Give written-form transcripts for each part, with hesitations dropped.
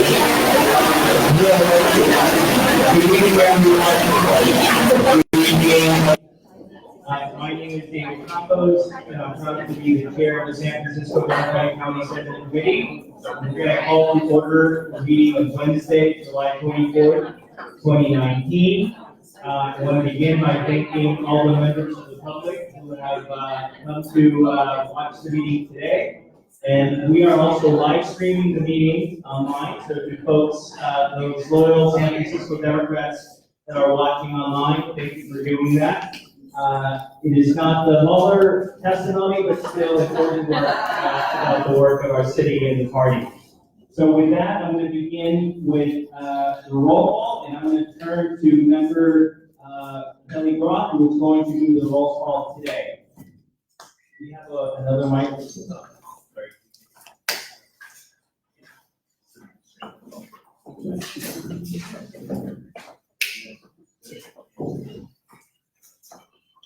My name is David Campos, and I'm proud to be the chair of the San Francisco Democratic County Senate Committee. I'm going to call to order the meeting of Wednesday, July 24th, 2019. I want to begin by thanking all the members of the public who have come to watch the meeting today. And we are also live streaming the meeting online, so to folks, those loyal San Francisco Democrats that are watching online, thank you for doing that. It is not the Mueller testimony, but still important work about the work of our city and the party. So with that, I'm going to begin with the roll call, and I'm going to turn to member Kelly Brock, who is going to do the roll call today. We have another microphone.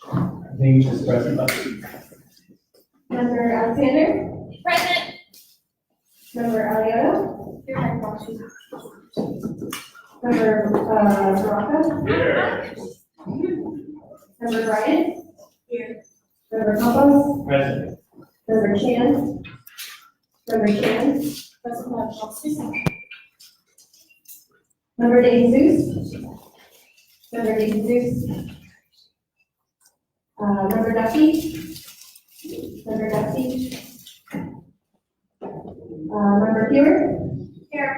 I think just press the button. Member Alexander? Present. Member Alioto? Here, my proxy. Member Baraka? Here. Member Bryant? Here. Member Campos? Present. Member Chan? Member Chan? Present, my proxy. Member Jesus? Member Jesus? Member Duffy? Member Duffy? Member Hewitt? Here.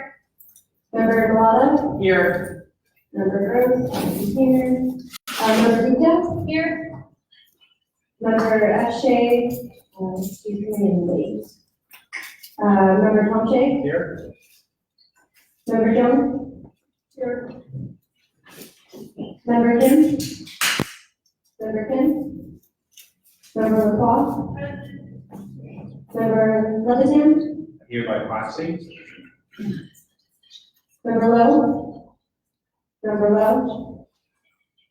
Member Malata? Here. Member Rose? Here. Member Gupta? Here. Member Ashe? Excuse me, and late. Member Tomche? Here. Member Jones? Here. Member Kim? Member Kim? Member LaCroix? Member Levitan? Here by proxy. Member Lowe? Member Lowe?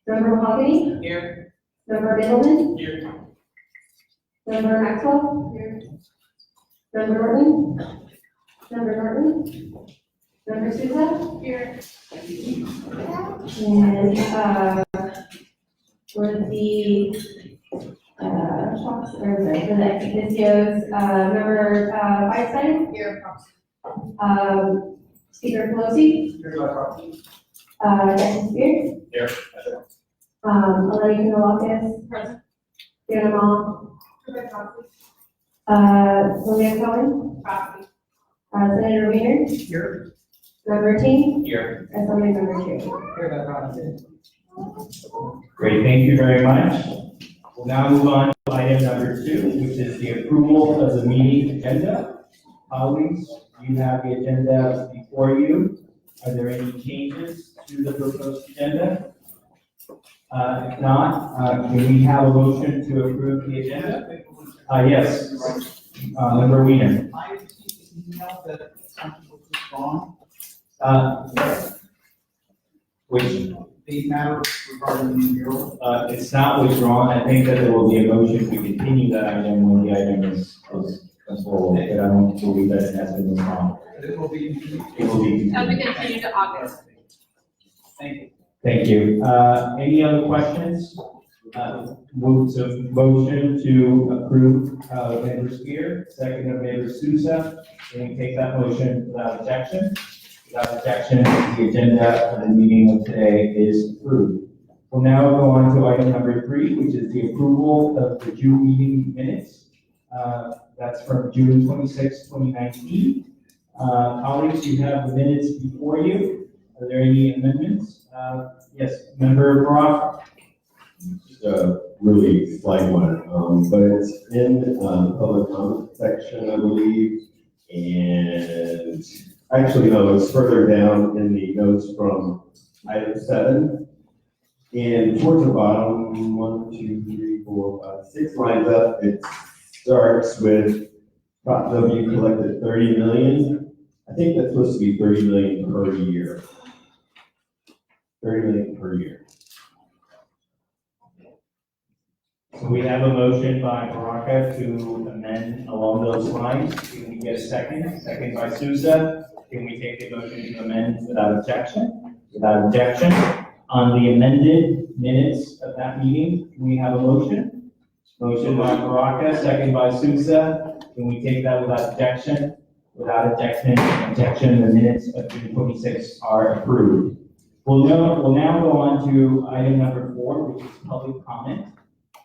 Member Mahogany? Here. Member Middleman? Here. Member Maxwell? Here. Member Norton? Member Norton? Member Souza? Here. And, for the, talks, or for the ex officios, member, Feinstein? Here, proxy. Speaker Pelosi? Here by proxy. Jackson Spears? Here. Eleni Kanalakis? Present. Fiona Mall? Here, by proxy. Malia Cohen? Proxy. Senator Weiner? Here. Member Ting? Here. Assembly Member Chair. Here by proxy. Great, thank you very much. We'll now move on to item number 2, which is the approval of the meeting agenda. Colleagues, you have the agenda before you. Are there any changes to the proposed agenda? If not, can we have a motion to approve the agenda? Yes, Member Weiner. I received an email that something was wrong. Which, The matter regarding the mural. it's not withdrawn. I think that there will be a motion to continue that item when the item is full, but I don't believe that it has been withdrawn. It will be. It will be. And we continue to August. Thank you. Thank you. Any other questions? Move to motion to approve, Member Spear, second of Member Souza. Can we take that motion without objection? Without objection, the agenda of the meeting of today is approved. We'll now go on to item number 3, which is the approval of the June meeting minutes. That's from June 26, 2019. Colleagues, you have the minutes before you. Are there any amendments? Yes, Member Baraka. Just a really slight one, but it's in the public comment section, I believe. And actually, no, it's further down in the notes from item 7. And towards the bottom, 1, 2, 3, 4, 5, 6 lines up, it starts with Prop W collected 30 million. I think that's supposed to be 30 million per year. 30 million per year. So we have a motion by Baraka to amend along those lines. Can we get a second? Second by Souza. can we take a motion to amend without objection? Without objection, on the amended minutes of that meeting, we have a motion. Motion by Baraka, second by Sousa. Can we take that without objection? Without objection, the minutes of June 26 are approved. We'll now go on to item number 4, which is public comment.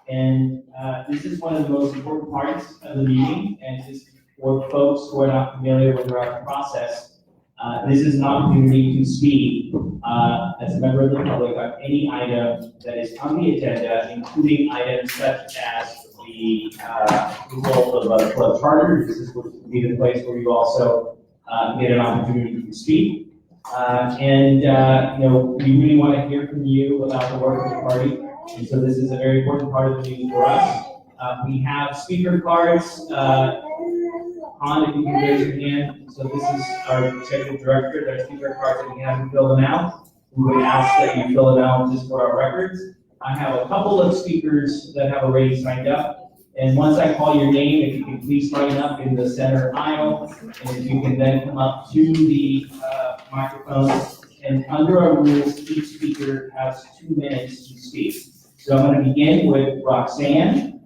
And this is one of the most important parts of the meeting, and just for folks who are not familiar with our process, this is an opportunity to speak as a member of the public on any item that is on the agenda, including items such as the result of a club charter. This is going to be the place where you also get an opportunity to speak. You know, we really want to hear from you about the work of the party. And so this is a very important part of the meeting for us. We have speaker cards. On, if you can raise your hand. So this is our executive director. There are speaker cards that we haven't filled them out. We would ask that you fill them out just for our records. I have a couple of speakers that have already signed up. And once I call your name, if you can please line up in the center aisle, and if you can then come up to the microphone. And under our rules, each speaker has 2 minutes to speak. So I'm going to begin with Roxanne,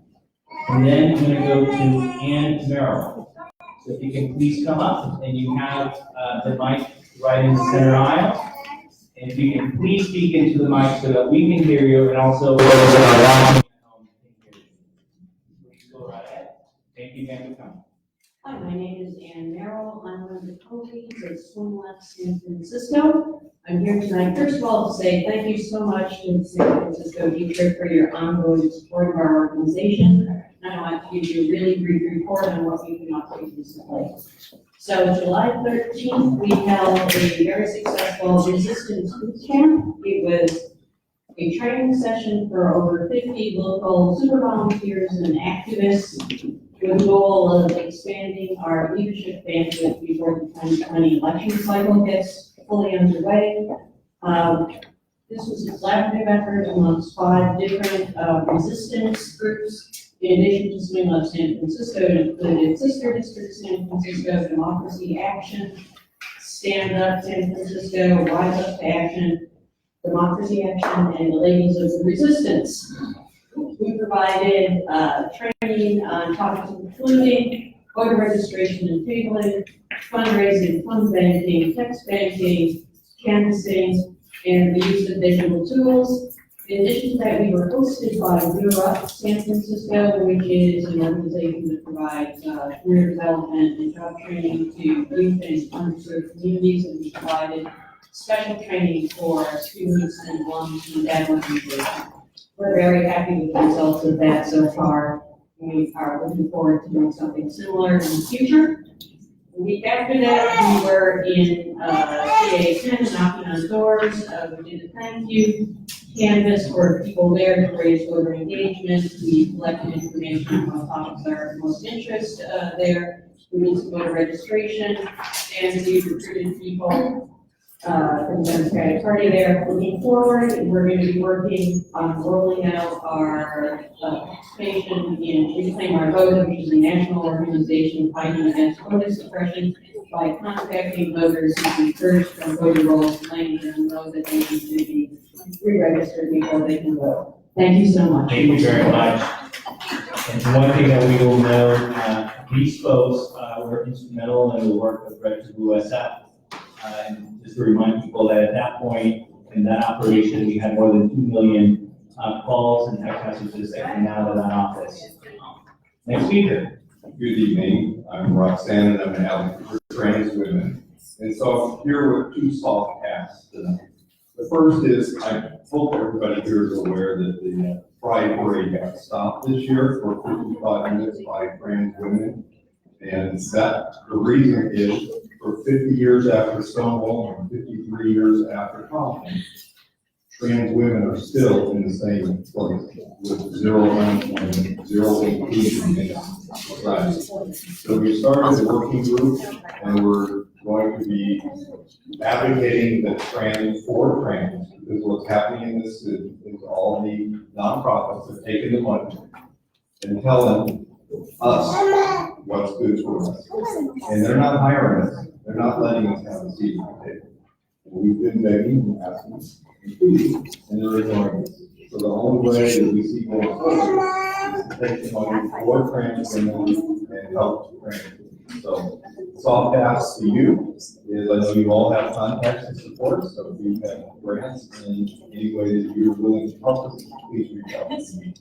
and then I'm going to go to Ann Merrill. So if you can please come up, and you have the mic right in the center aisle. And if you can please speak into the mic so that we can hear you, and also those that are watching at home can hear you. Please go right ahead. Thank you again for coming. Hi, my name is Ann Merrill. I'm one of the co-leads at Swim Left San Francisco. I'm here tonight, first of all, to say thank you so much to the San Francisco District for your ongoing support of our organization. And I want to give you a really brief report on what we've been up to recently. So July 13th, we held a very successful resistance boot camp. It was a training session for over 50 local super volunteers and activists with the goal of expanding our leadership bandwidth before the 2020 election cycle gets fully underway. This was a collaborative effort amongst 5 different resistance groups. In addition to Swim Left San Francisco, it included Sister District San Francisco, Democracy Action, Stand Up San Francisco, Rise Up to Action, Democracy Action, and the Ladies of the Resistance. We provided training on topics including voter registration and tabling, fundraising, fund banking, text banking, canvassing, and the use of digital tools. In addition to that, we were hosted by We're Up San Francisco, which is an organization that provides career development and job training to youth and underserved communities, and we provided special training for students and moms and dad organizations. We're very happy with the results of that so far. We are looking forward to doing something similar in the future. The week after that, we were in CA10 knocking on doors. We did a thank you canvas for people there to raise voter engagement. We collected information on topics that are of most interest there. We did some voter registration, and we recruited people from the Democratic Party there. Looking forward, we're going to be working on rolling out our participation in Reclaim Our Vote, which is a national organization fighting against voter suppression, by contacting voters who be purged from voter rolls and letting them know that they need to be re-registered before they can vote. Thank you so much. Thank you very much. And one thing that we will know, these folks were instrumental in the work of Red to Blue SF. And just to remind people that at that point, in that operation, we had more than 2 million calls and text messages that came out of that office. Next speaker. Good evening, I'm Roxanne, and I'm an advocate for trans women. And so I'm here with 2 soft tasks tonight. The first is, I hope everybody here is aware that the Pride Parade got stopped this year for 55 minutes by trans women. And that, the reason is, for 50 years after Stonewall and 53 years after Compton, trans women are still in the same place with 0 unemployment, 0 inclusion in society. So we started a working group, and we're going to be advocating that for trans, because what's happening in this is all the nonprofits have taken the money and telling us what's good for us. And they're not hiring us. They're not letting us have a seat at the table. We've been begging and asking, and pleading, and they're ignoring us. So the only way that we see going forward is to take the money for transit and help transit. So soft ask to you is, I know you all have contacts and support, so if you have grants in any way that you're willing to help us, please reach out to me.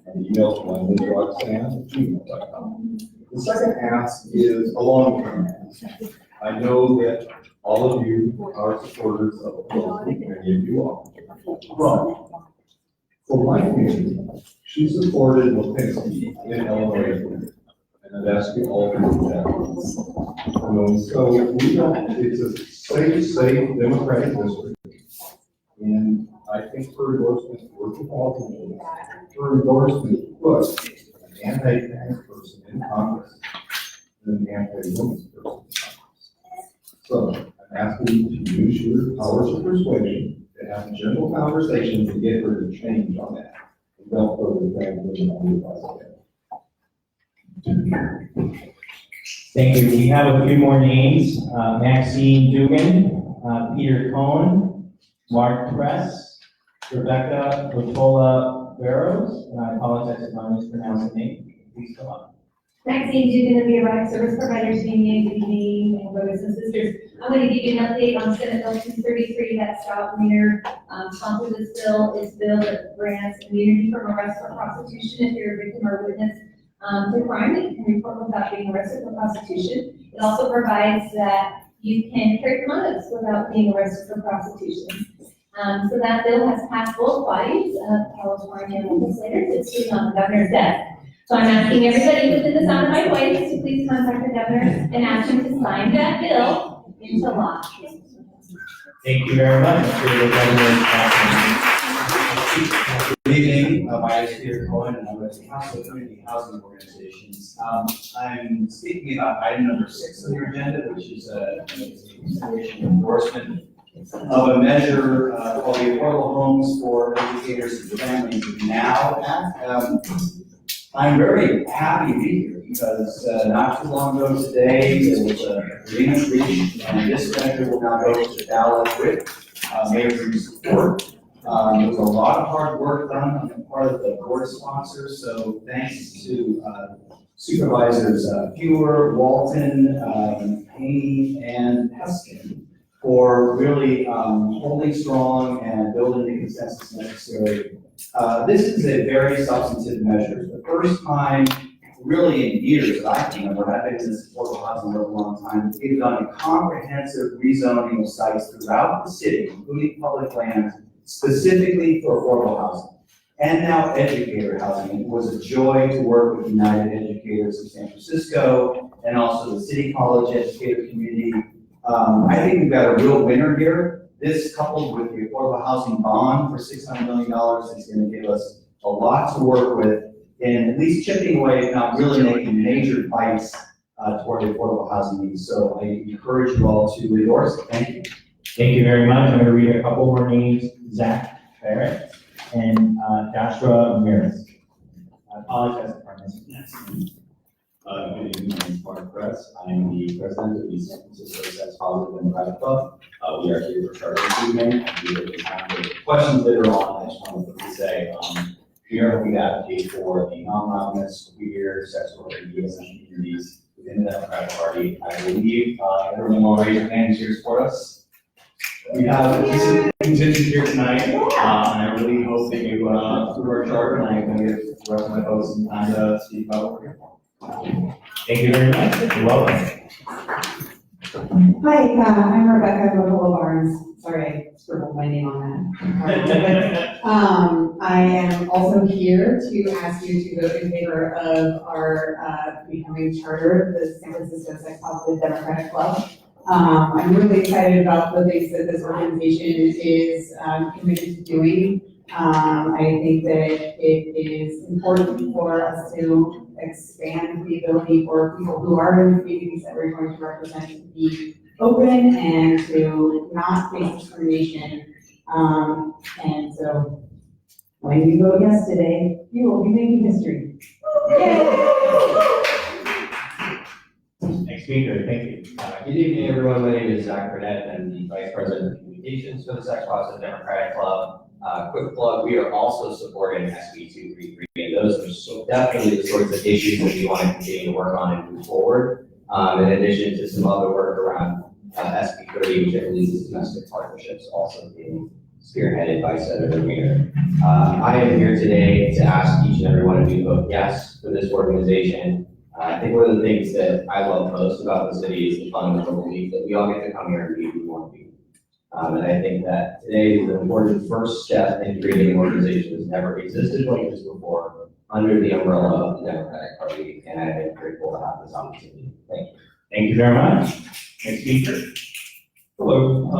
And email to Roxanne@gmail.com. The second ask is a long-term ask. I know that all of you are supporters of Pelosi, many of you are. But for my community, she supported Lipinski in Illinois, and I've asked you all to do that. So we don't, it's a safe Democratic district. And I think her endorsement worked with all her endorsement was an anti-trans person in Congress and an anti-women's person in Congress. So I'm asking you to use your powers of persuasion to have a general conversation to get her to change on that. And don't throw the trans women on the bus again. Thank you. We have a few more names. Maxine Dugan, Peter Cohn, Mark Press, Rebecca Rotola Barrows, and I apologize if I mispronounced the name. Please come up. Maxine Dugan of the Erotic Service Providers Union, good evening, and brothers and sisters. I'm going to give you an update on Senate Bill 233, that Scott Wiener sponsored this bill. It's a bill that grants immunity from arrest for prostitution if you're a victim or witness to crime. You can report without being arrested for prostitution. It also provides that you can carry condoms without being arrested for prostitution. So that bill has passed both bodies of California legislators. It's sitting on the governor's desk. So I'm asking everybody within the sound of my voice to please contact the governor and ask him to sign that bill into law. Thank you very much for the governor's Good evening, my name is Peter Cohen, and I'm with the Council of Community Housing Organizations. I'm speaking about item number 6 on your agenda, which is a consideration endorsement of a measure called the Affordable Homes for Educators and Families Now Act. I'm very happy to be here because not too long ago today, there was an agreement reached, and this measure will now go to the ballot with Mayor support. There was a lot of hard work done on the part of the board sponsors, so thanks to Supervisors Fewer, Walton, Haney, and Peskin for really holding strong and building the consensus necessary. This is a very substantive measure. It's the first time really in years that I can remember, I've been in this affordable housing for a long time, we've done a comprehensive rezoning of sites throughout the city, including public lands, specifically for affordable housing, and now educator housing. It was a joy to work with United Educators of San Francisco and also the City College educator community. I think we've got a real winner here. This, coupled with the affordable housing bond for $600 million, is going to give us a lot to work with in at least chipping away, if not really making major bites toward the affordable housing needs. So I encourage you all to endorse it. Thank you. Thank you very much. I'm going to read a couple more names. Zach Barrett and Joshua Ramirez. I apologize if I mispronounced. Good evening, my name is Mark Press. I am the president of the San Francisco Sex Positive Democratic Club. We are here for charter this evening. We will be time for questions later on. I just wanted to say, we are hoping to advocate for the non-monogamous, queer, sex worker, USM communities within the Democratic Party. I believe everyone will raise their hands here to support us. We have a decent contingent here tonight, and I really hope that you through our charter, and I'm going to give the rest of my folks some time to speak about what we're here for. Thank you very much. You're welcome. Hi, I'm Rebecca Rotola Barnes. Sorry, I scribbled my name on that. I am also here to ask you to vote in favor of our becoming charter, the San Francisco Sex Positive Democratic Club. I'm really excited about the things that this organization is committed to doing. I think that it is important for us to expand the ability for people who are in the communities that we're going to represent to be open and to not face discrimination. And so when you vote yes today, you will be making history. Yay! Thanks speaker, thank you. Good evening, everyone. My name is Zach Burnett. I'm the Vice President of Communications for the Sex Positive Democratic Club. Quick plug, we are also supporting SB 233, and those are definitely the sorts of issues that we want to continue to work on and move forward. In addition to some other work around SB 30, which I believe is domestic partnerships, also being spearheaded by Senator Weiner. I am here today to ask each and every one of you to vote yes for this organization. I think one of the things that I love most about the city is the fundamental belief that we all get to come here and be who we want to be. And I think that today is an important first step in creating an organization that's never existed like this before under the umbrella of the Democratic Party, and I am grateful to have this opportunity. Thank you. Thank you very much. Next speaker. Hello,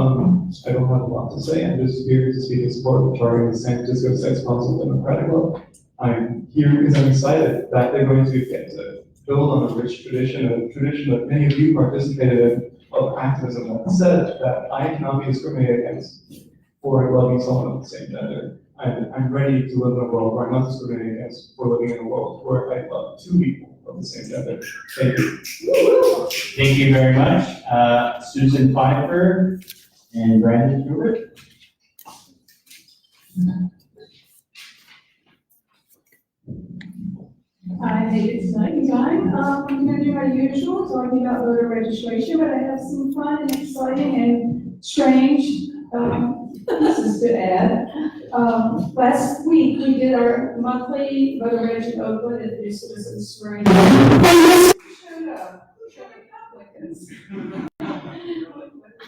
I don't have a lot to say. I'm just here to speak in support of charting the San Francisco Sex Positive Democratic Club. I'm here because I'm excited that they're going to get to build on a rich tradition, a tradition that many of you participated in, of activism that said that I cannot be discriminated against for loving someone of the same gender. I'm ready to live in a world where I'm not discriminated against for living in a world where I love two people of the same gender. Thank you. Thank you very much. Susan Pfeiffer and Brandon Stewart. I made it exciting time. I'm gonna do my usual, talking about voter registration, but I have some fun and exciting and strange, pieces to add. Last week, we did our monthly voter reg in Oakland at the Citizens Spring. Showed up, Republicans.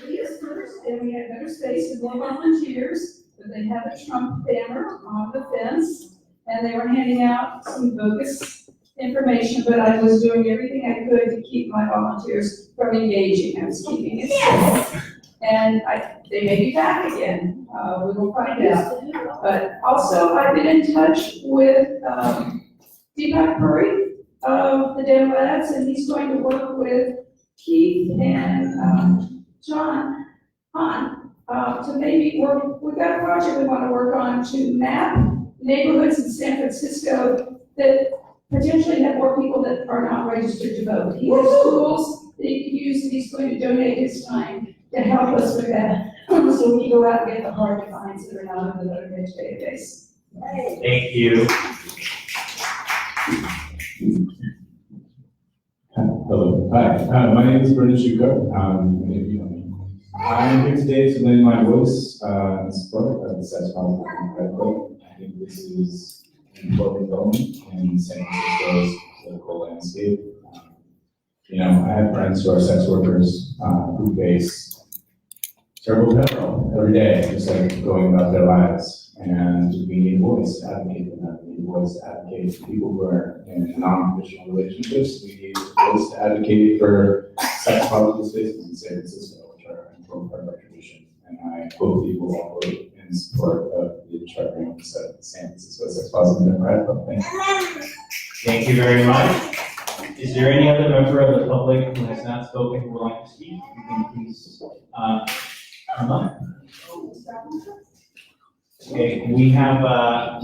We used first, and we had better space and more volunteers, but they had a Trump banner on the fence. And they were handing out some bogus information, but I was doing everything I could to keep my volunteers from engaging. I was keeping it safe. And they may be back again. We will find out. But also, I've been in touch with Deepak Puri of the Dem Labs, and he's going to work with Keith and John Hahn to maybe work. We've got a project we want to work on to map neighborhoods in San Francisco that potentially have more people that are not registered to vote. He has tools that he can use, and he's going to donate his time to help us with that. So we can go out and get the hard to finds that are not in the voter reg database. Thank you. Hello, hi, my name is Brendan Shuker. Many of you know me. I'm here today to lend my voice in support of the Sex Positive Democratic Club. I think this is an important development in San Francisco's political landscape. You know, I have friends who are sex workers who face terrible peril every day, just like going about their lives. And we need a voice to advocate for them. We need a voice to advocate for people who are in non-traditional relationships. We need a voice to advocate for sex positive spaces in San Francisco, which are an important part of our tradition. And I hope you will all vote in support of the chartering of the San Francisco Sex Positive Democratic Club. Thank you. Thank you very much. Is there any other member of the public who has not spoken who would like to speak? You can please come up. Okay, we have I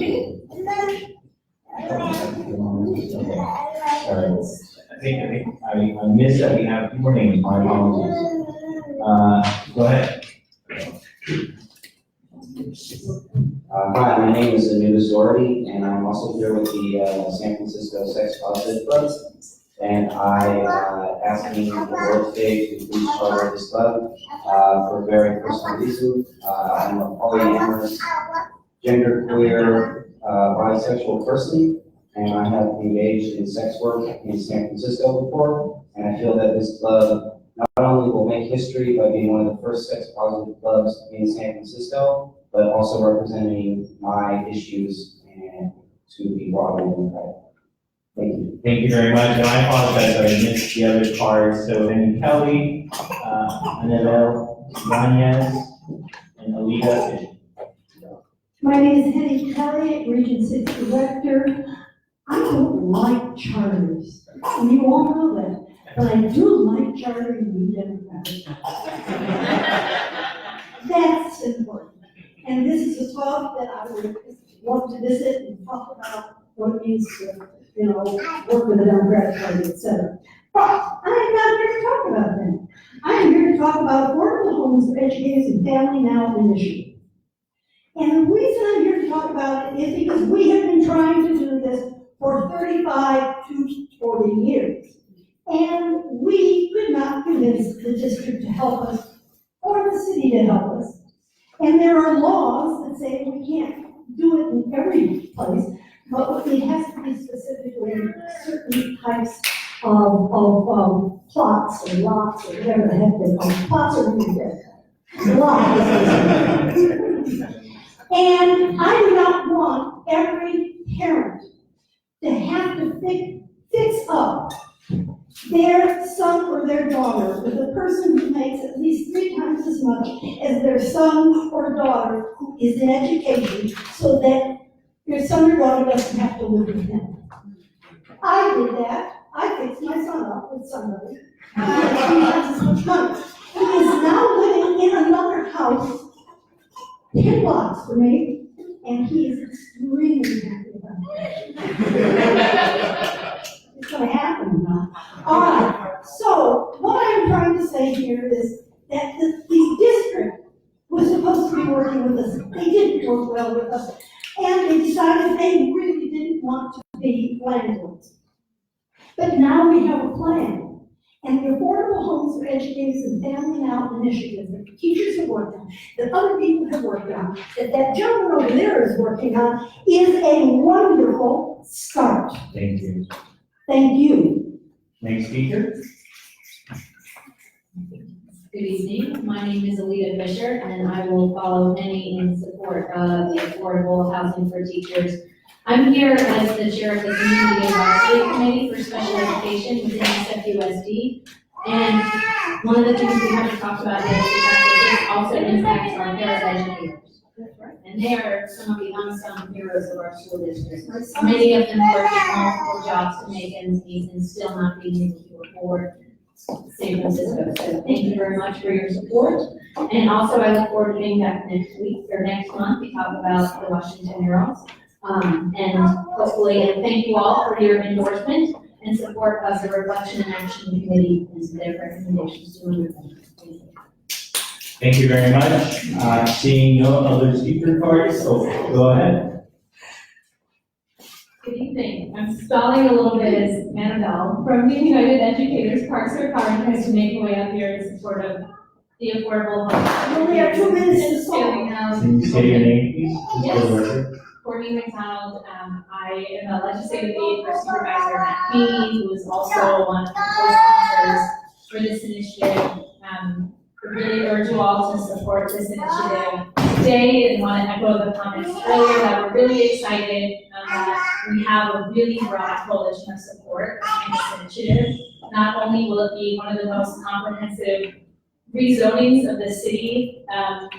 think I missed that we have 2 more names. My apologies. Go ahead. Hi, my name is Anubis Doherty, and I'm also here with the San Francisco Sex Positive Club. And I asking the board today to please charter this club for a very personal reason. I'm a polyamorous, genderqueer, bisexual person, and I have engaged in sex work in San Francisco before. And I feel that this club not only will make history by being one of the first sex positive clubs in San Francisco, but also representing my issues and to be broadly democratic. Thank you. Thank you very much. And I apologize, I missed the other cards. So then Kelly, Annabelle Yanez, and Alita. My name is Henny Kelly, Region 6 Director. I don't like charters, and you all know that, but I do like chartering new Democratic clubs. That's important. And this is a talk that I would love to visit and talk about what it means to, work with the Democratic Party, et cetera. But I am not here to talk about that. I am here to talk about affordable homes for educators and family now initiative. And the reason I'm here to talk about it is because we have been trying to do this for 35 to 40 years. And we could not convince the district to help us or the city to help us. And there are laws that say we can't do it in every place, but it has to be specifically certain types of plots or lots or whatever the heck they're called. Plots are really good. Lots. And I do not want every parent to have to fix up their son or their daughter with a person who makes at least 3 times as much as their son or daughter who is in education, so that your son or daughter doesn't have to live with them. I did that. I fixed my son up with somebody. He has 3 times as much money. He is now living in another house 10 blocks from me, and he is extremely happy about it. It's going to happen now. All right, so what I'm trying to say here is that the district was supposed to be working with us. They didn't work well with us, and they decided they really didn't want to be landlords. But now we have a plan. And the Affordable Homes for Educators and Family Now initiative that teachers have worked on, that other people have worked on, that gentleman over there is working on, is a wonderful start. Thank you. Thank you. Next speaker. Good evening, my name is Alita Fisher, and I will follow Penny in support of the Affordable Housing for Teachers. I'm here as the chair of the Community Advisory Committee for Special Education within SFDCCC. And one of the things we have to talk about is the fact that this also impacts our paraeducators. And they are some of the unsung heroes of our school district. Many of them working multiple jobs to make ends meet and still not being able to afford San Francisco. So thank you very much for your support. And also I look forward to being back next week or next month to talk about the Washington Murals. And hopefully, and thank you all for your endorsement and support of the Reflection and Action Committee and their recommendations to move them. Thank you very much. Seeing no other speaker cards, so go ahead. Good evening. I'm stalling a little bit as Annabelle from the United Educators Parks or Car and tries to make my way up here in support of the affordable home. You only have 2 minutes to And family housing. Can you say your name, please? Just Yes. for the record. Courtney McDonald, I am a legislative aide for Supervisor Matt Keeney, who is also one of the co-sponsors for this initiative. I really urge you all to support this initiative today, and want to echo the comments earlier that we're really excited that we have a really broad coalition of support behind this initiative. Not only will it be one of the most comprehensive rezonings of the city,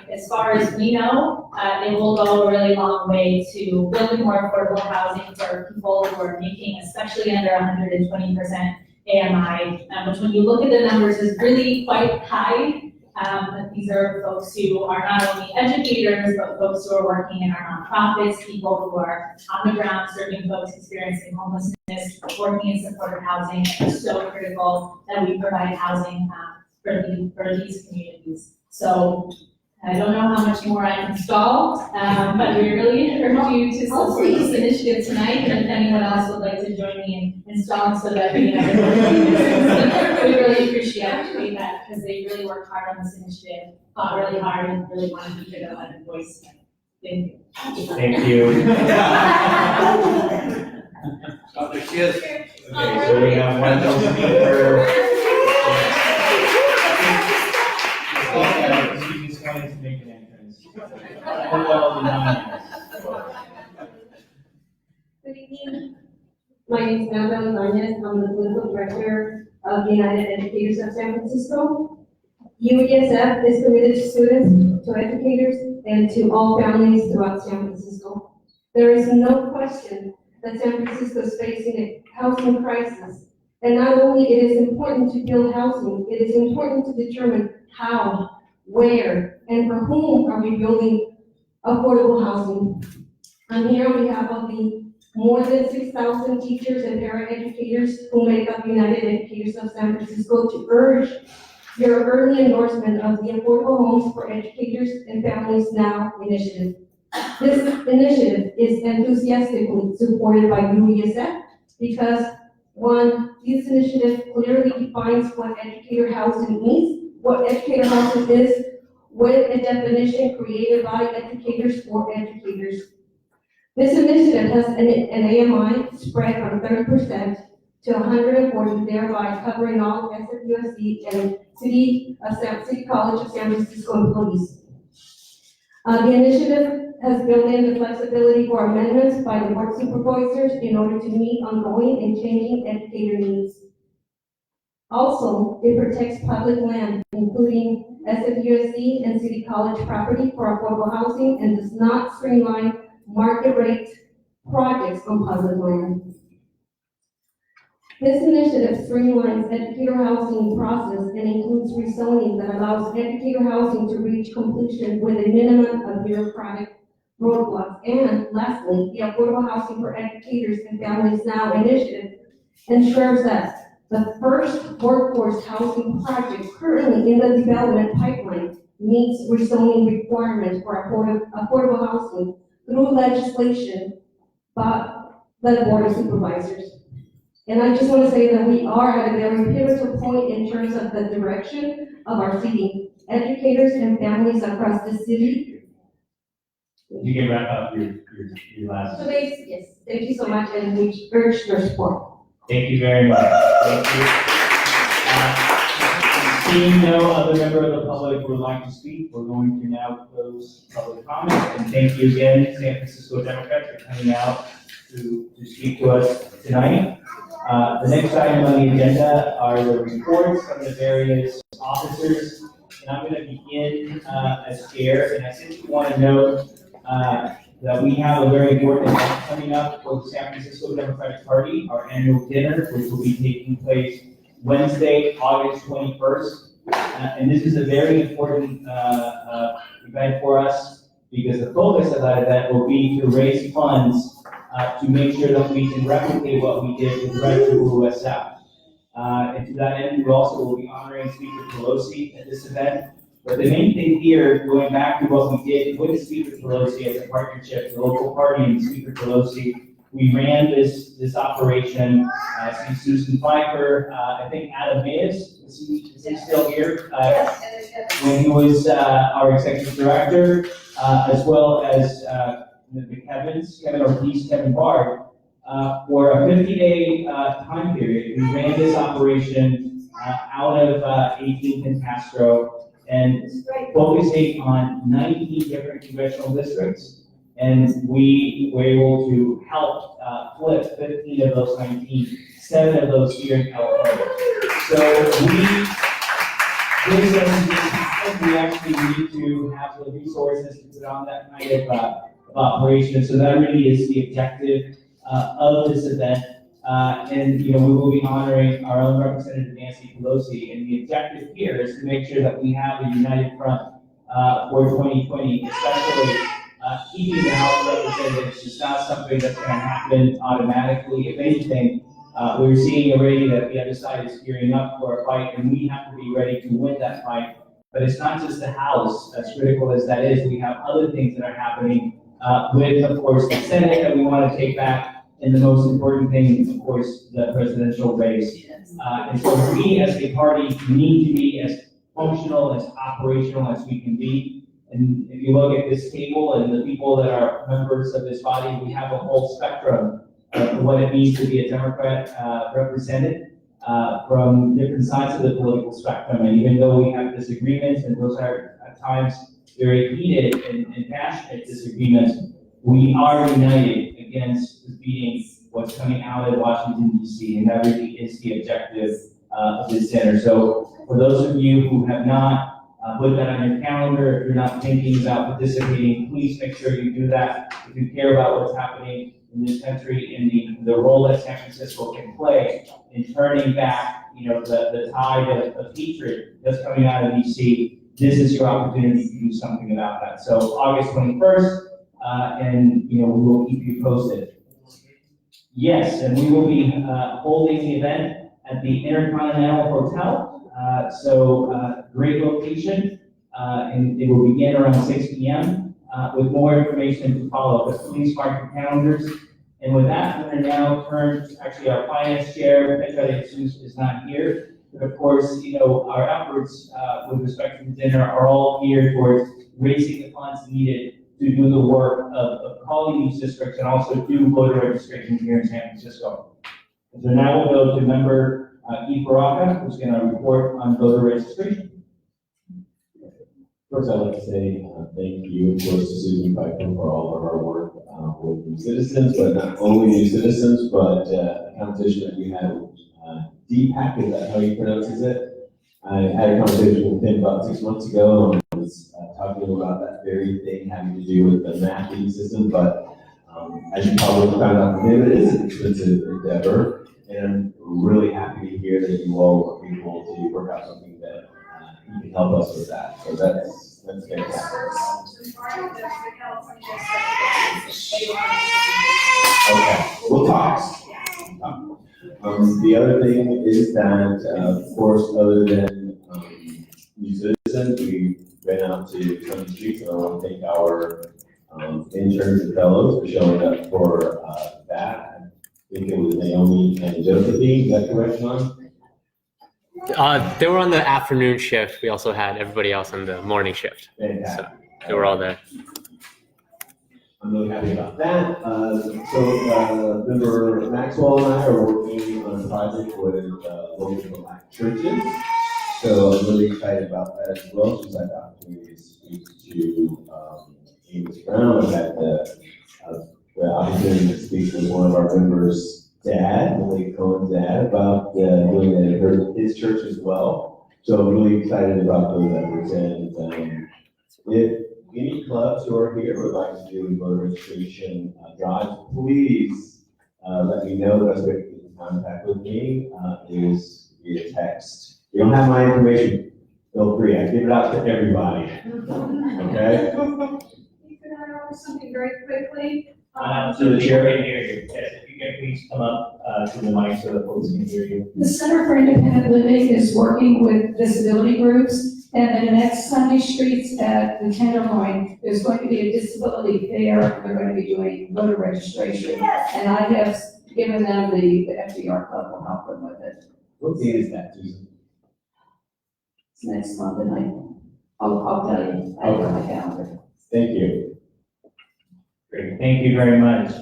as far as we know, it will go a really long way to building more affordable housing for people who are making, especially under 120% AMI, which when you look at the numbers is really quite high. These are folks who are not only educators, but folks who are working in our nonprofits, people who are on the ground serving folks experiencing homelessness, working in supportive housing. It's so critical that we provide housing for these communities. So I don't know how much more I can stall, but we really encourage you to support this initiative tonight, and if anyone else would like to join me in stalling so that we we really appreciate doing that, because they really worked hard on this initiative, fought really hard, and really wanted to get a lot of voice. Thank you. Thank you. Oh, there she is. Okay, so we have one more speaker. She's going to make an entrance. Well, Good evening. My name is Annabelle Ibanez. I'm the political director of the United Educators of San Francisco. UESF is committed to students, to educators, and to all families throughout San Francisco. There is no question that San Francisco is facing a housing crisis. And not only it is important to build housing, it is important to determine how, where, and for whom are we building affordable housing. I'm here on behalf of the more than 6,000 teachers and paraeducators who make up United Educators of San Francisco to urge your early endorsement of the Affordable Homes for Educators and Families Now initiative. This initiative is enthusiastically supported by UESF because, one, this initiative clearly defines what educator housing means, what educator housing is, with a definition created by educators for educators. This initiative has an AMI spread from 30% to 140, thereby covering all SFUSC and City College of San Francisco employees. The initiative has built in the flexibility for amendments by the board supervisors in order to meet ongoing and changing educator needs. Also, it protects public land, including SFUSC and City College property for affordable housing, and does not streamline market rate projects on public land. This initiative streamlines educator housing process and includes rezoning that allows educator housing to reach completion with a minimum of bureaucratic roadblocks. And lastly, the Affordable Housing for Educators and Families Now initiative ensures that the first workforce housing project currently in the development pipeline meets rezoning requirements for affordable housing through legislation by the Board of Supervisors. And I just want to say that we are at a very pivotal point in terms of the direction of our city. Educators and families across the city. You can wrap up your last. So yes, thank you so much, and we urge your support. Thank you very much. Thank you. Seeing no other member of the public who would like to speak, we're going to now close public comment. And thank you again, San Francisco Democrats, for coming out to speak to us tonight. The next item on the agenda are the reports from the various officers. And I'm going to begin as chair. And I simply want to note that we have a very important event coming up for the San Francisco Democratic Party, our annual dinner, which will be taking place Wednesday, August 21st. And this is a very important event for us because the focus of that event will be to raise funds to make sure that we can replicate what we did with Red to Blue SF. And to that end, we also will be honoring Speaker Pelosi at this event. But the main thing here, going back to what we did with Speaker Pelosi as a partnership, the local party and Speaker Pelosi, we ran this operation. I see Susan Pfeiffer, I think Adam Mayes, is he still here? When he was our executive director, as well as Kevin Ortiz, Kevin Bard, for a 50-day time period. We ran this operation out of 18th and Castro, and focusing on 19 different congressional districts. And we were able to help flip 15 of those 19, 7 of those here in California. So we actually need to have the resources to put on that kind of operation. So that really is the objective of this event. And we will be honoring our own Representative Nancy Pelosi. And the objective here is to make sure that we have a united front for 2020, especially keeping the House of Representatives is not something that's going to happen automatically. If anything, we're seeing already that the other side is gearing up for a fight, and we have to be ready to win that fight. But it's not just the House, as critical as that is. We have other things that are happening with, of course, the Senate that we want to take back. And the most important thing, of course, the presidential race. And so we as a party need to be as functional, as operational as we can be. And if you look at this table and the people that are members of this body, we have a whole spectrum of what it means to be a Democrat represented from different sides of the political spectrum. And even though we have disagreements, and those are at times very heated and passionate disagreements, we are united against defeating what's coming out of Washington, D.C., and that really is the objective of this center. So for those of you who have not put that on your calendar, if you're not thinking about participating, please make sure you do that. If you care about what's happening in this country and the role that San Francisco can play in turning back, the tide of hatred that's coming out of D.C., this is your opportunity to do something about that. So August 21st, and we will keep you posted. Yes, and we will be holding the event at the Intercontinental Hotel. Great location, and it will begin around 6 p.m. With more information to follow, but please mark your calendars. And with that, I'm going to now turn, actually our finance chair, Petra de Jesus, is not here. But of course, our efforts with respect to the dinner are all geared towards raising the funds needed to do the work of calling these districts and also do voter registration here in San Francisco. So now we'll go to member Eve Baraka, who's going to report on voter registration. First, I'd like to say thank you, of course, to Susan Pfeiffer for all of our work with new citizens, but not only new citizens, but a competition that we had with DPAC, is that how you pronounce it? I had a conversation with him about 6 months ago, and I was talking about that very thing having to do with the mapping system, but as you probably found out from him, it is an expensive endeavor, and I'm really happy to hear that you all were able to work out something that you can help us with that. So that's fantastic. Okay, we'll talk. The other thing is that, of course, other than new citizens, we've been out to 20 streets, and I want to thank our interns and fellows for showing up for that. I think it was Naomi and Josephine, is that correct, Sean? They were on the afternoon shift. We also had everybody else on the morning shift. Fantastic. So they were all there. I'm really happy about that. Member Maxwell and I are working on a project with local Black churches. So I'm really excited about that as well. She's had the opportunity to speak to Amos Brown. I've had the opportunity to speak with one of our members' dad, Willie Cohen's dad, about doing that at his church as well. So I'm really excited about those efforts. And if any clubs who are here would like to do voter registration drives, please let me know. The best way to get in contact with me is via text. You don't have my information, feel free. I give it out to everybody. Okay? Can I offer something very quickly? So the chair can hear you. Yes, if you can please come up to the mic so that folks can hear you. The Center for Independent Living is working with disability groups, and the next Sunday Streets at the Tenderloin, there's going to be a disability fair. They're going to be doing voter registration. And I have given them the FDR Club will help them with it. What date is that, Susan? It's next month, and I'll tell you. I have my calendar. Thank you. Great, thank you very much.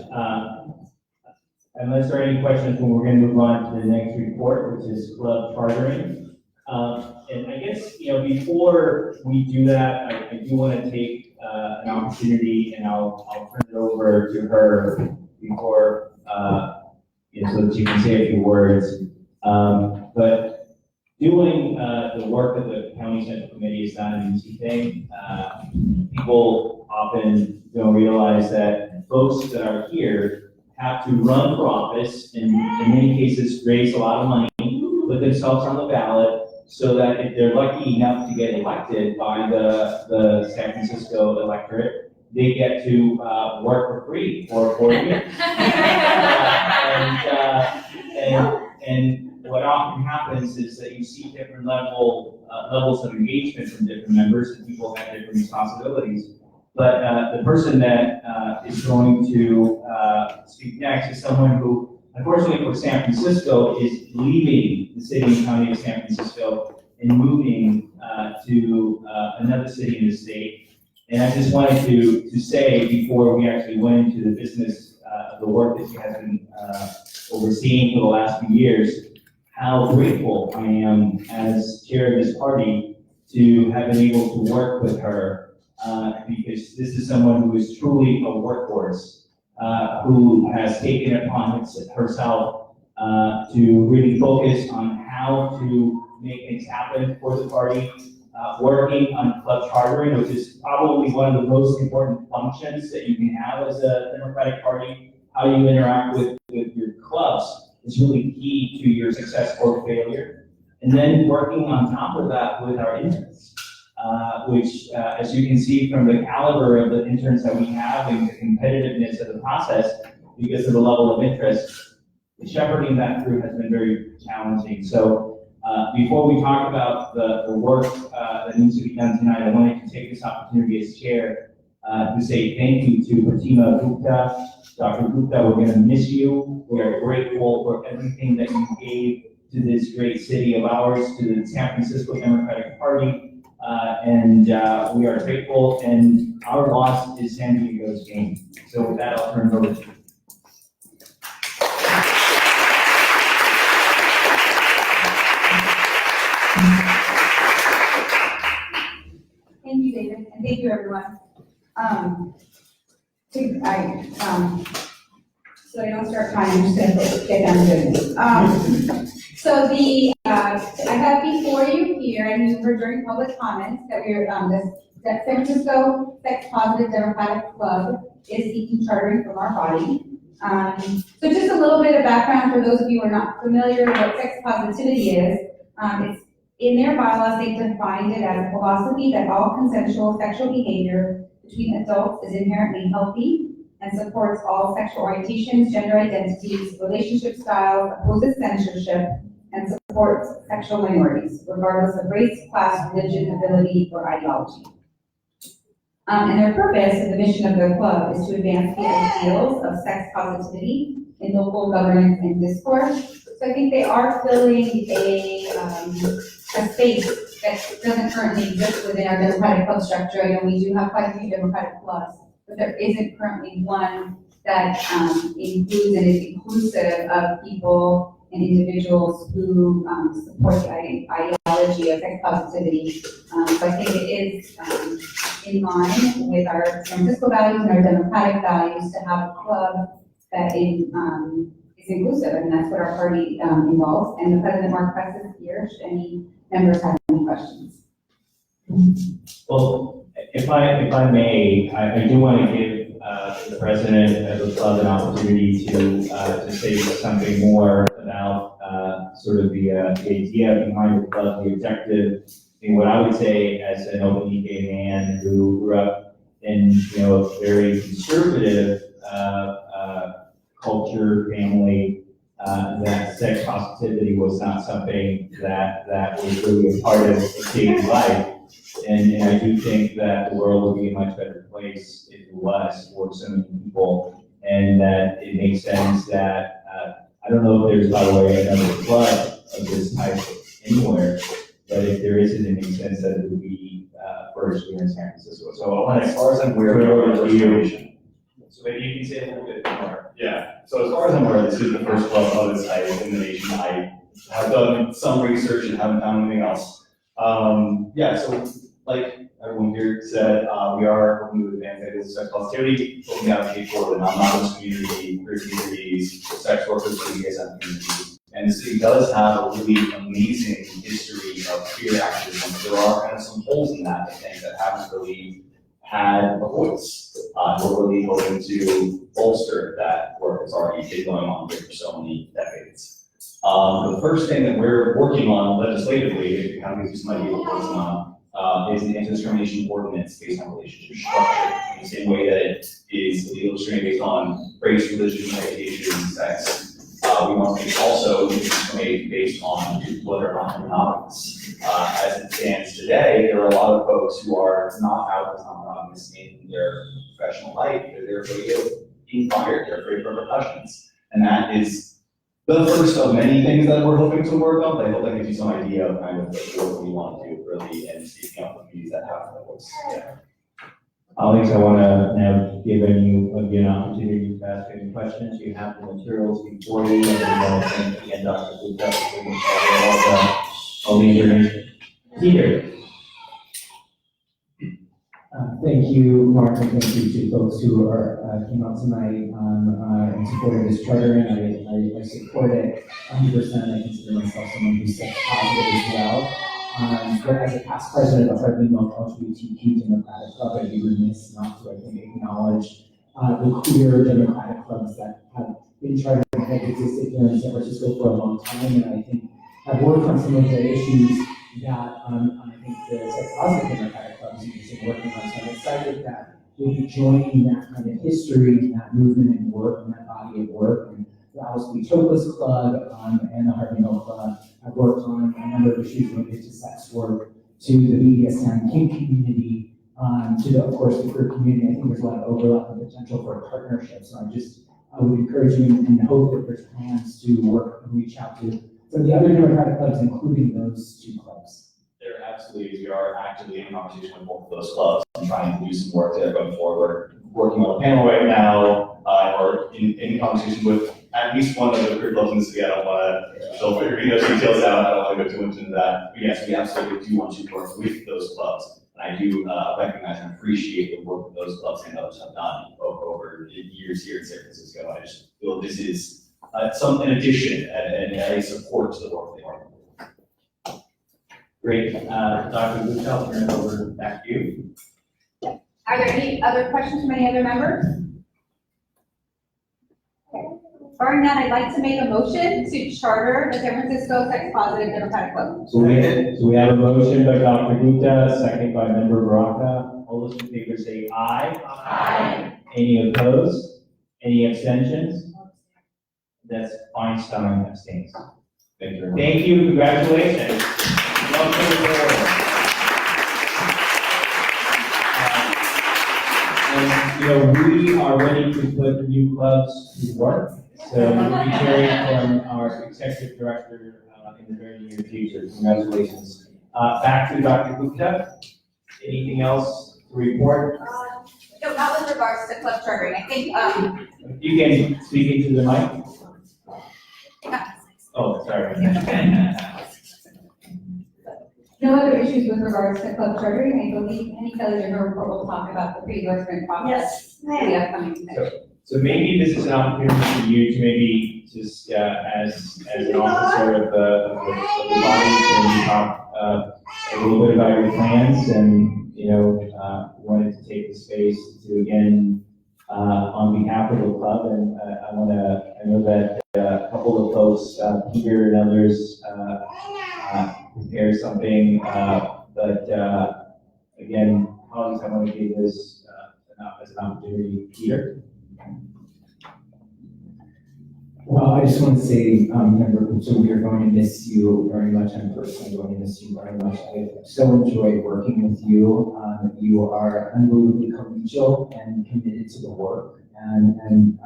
Unless there are any questions, we're going to move on to the next report, which is club chartering. And I guess, before we do that, I do want to take an opportunity, and I'll turn it over to her before, so that she can say a few words. But doing the work of the County Central Committee is not an easy thing. People often don't realize that folks that are here have to run for office, and in many cases raise a lot of money, put themselves on the ballot, so that if they're lucky enough to get elected by the San Francisco electorate, they get to work for free for 4 years. And what often happens is that you see different levels of engagement from different members, and people have different responsibilities. But the person that is going to speak next is someone who, unfortunately for San Francisco, is leaving the city and county of San Francisco and moving to another city in the state. And I just wanted to say, before we actually went into the business of the work that she has been overseeing for the last few years, how grateful I am as chair of this party to have been able to work with her, because this is someone who is truly a workhorse, who has taken it upon herself to really focus on how to make things happen for the party, working on club chartering, which is probably one of the most important functions that you can have as a Democratic Party. How you interact with your clubs is really key to your success or failure. And then working on top of that with our interns, which, as you can see from the caliber of the interns that we have and the competitiveness of the process, because of the level of interest, shepherding that through has been very challenging. So before we talk about the work that needs to be done tonight, I wanted to take this opportunity as chair to say thank you to Pratima Gupta. Dr. Gupta, we're going to miss you. We are grateful for everything that you gave to this great city of ours, to the San Francisco Democratic Party, and we are grateful. And our loss is San Diego's gain. So with that, I'll turn it over to you. Thank you, David, and thank you, everyone. So I don't start crying, I'm just gonna get down to business. So I have before you here, and you heard during public comments that we're, the San Francisco Sex Positive Democratic Club is seeking chartering from our body. So just a little bit of background for those of you who are not familiar with what sex positivity is. It's in their bylaws, they defined it as a philosophy that all consensual sexual behavior between adults is inherently healthy and supports all sexual orientations, gender identities, relationship styles, opposes censorship, and supports sexual minorities, regardless of race, class, religion, ability, or ideology. And their purpose and the mission of their club is to advance the ideals of sex positivity in local governance and discourse. So I think they are filling a space that doesn't currently exist within our Democratic Club structure. I know we do have quite a few Democratic clubs, but there isn't currently one that includes and is inclusive of people and individuals who support the ideology of sex positivity. So I think it is in line with our San Francisco values and our democratic values to have a club that is inclusive, and that's what our party involves. And the President Mark Press is here, should any members have any questions. Well, if I may, I do want to give the president of the club an opportunity to say something more about sort of the idea behind the club, the objective, and what I would say as an openly gay man who grew up in a very conservative culture, family, that sex positivity was not something that was really a part of daily life. And I do think that the world would be a much better place if it was for so many people, and that it makes sense that, I don't know if there's, by the way, another club of this type anywhere, but if there isn't, it makes sense that it would be first here in San Francisco. So As far as I'm aware, so maybe you can say a little bit more. Yeah, so as far as I'm aware, this is the first club of its type in the nation. I have done some research and haven't found anything else. Yeah, so like everyone here said, we are hoping to advance ideas of sex positivity, looking to advocate for the non-monogamy community, queer communities, sex workers, and the ASM community. And the city does have a really amazing history of queer activism. There are kind of some holes in that, I think, that haven't really had a voice. We're really hoping to bolster that work that's already been going on here for so many decades. The first thing that we're working on legislatively, if it kind of gives you some idea what we're working on, is an anti-discrimination ordinance based on relationship structure. In the same way that it is legal discrimination based on race, religion, education, sex. We want to also discriminate based on whether or not they're monogamous. As it stands today, there are a lot of folks who are not out as non-monogamous in their professional life because they're afraid of being fired, they're afraid of repercussions. And that is the first of many things that we're hoping to work on, but I hope that gives you some idea of kind of what we want to do really and speaking up for communities that have those. Yeah. Alex, I want to now give you an opportunity to ask any questions. You have the materials before you, and then thank again, Dr. Gupta, for all the information. Peter. Thank you, Mark, and thank you to folks who came out tonight in support of this chartering. I support it 100%. I consider myself someone who's sex positive as well. But as a past president of our LGBTQ Democratic Club, I'd be remiss not to, I think, acknowledge the queer Democratic clubs that have been chartered and have existed here in San Francisco for a long time, and I think have worked on some of the issues that I think the sex positive Democratic clubs have been working on. So I'm excited that we'll be joining that kind of history, that movement and work, and that body body of work. And the Alice B. Chocola's Club and the Harvey Mill Club have worked on a number of issues related to sex work, to the BDSM kink community, of course, the queer community. I think there's a lot of overlap and potential for a partnership. So I would encourage you and hope that there's plans to work and reach out to some of the other Democratic clubs, including those two clubs. There absolutely is. We are actively in conversation with both of those clubs and trying to do some work there going forward. We're working on a panel right now, or in conversation with at least one of the queer clubs in the city. I don't want to, so figuring those details out, I don't want to go too much into that. But yes, we absolutely do want to work with those clubs. And I do recognize and appreciate the work that those clubs and others have done over years here in San Francisco. I just feel this is an addition and a support to the work they are doing. Great. Dr. Lutel, I'll turn it over back to you. Are there any other questions from any other members? Okay. Barring none, I'd like to make a motion to charter the San Francisco Sex Positive Democratic Club. So we have a motion by Dr. Gupta, second by Member Baraka. All those in favor say aye. Aye. Any opposed? Any abstentions? That's Einstein abstains. Thank you very much. Thank you, congratulations. Welcome to the board. We are ready to put new clubs to work. So we'll be hearing from our executive director in the very near future. Congratulations. Back to Dr. Gupta. Anything else to report? No, not with regards to club chartering. I think, You can speak into the mic. Oh, sorry. no other issues with regards to club chartering. I believe Penny Kelly and her report will talk about the pre-endorsement process for the upcoming convention. So maybe this is an opportunity for you to maybe just, as an officer of the body, to talk a little bit about your plans and, wanted to take the space to again, on behalf of the club, and I know that a couple of folks, Peter and others, prepared something, but again, colleagues, I want to give this as an opportunity. Peter? Well, I just want to say, Member Gupta, we are going to miss you very much. I'm personally going to miss you very much. I so enjoyed working with you. You are unbelievably collegial and committed to the work, and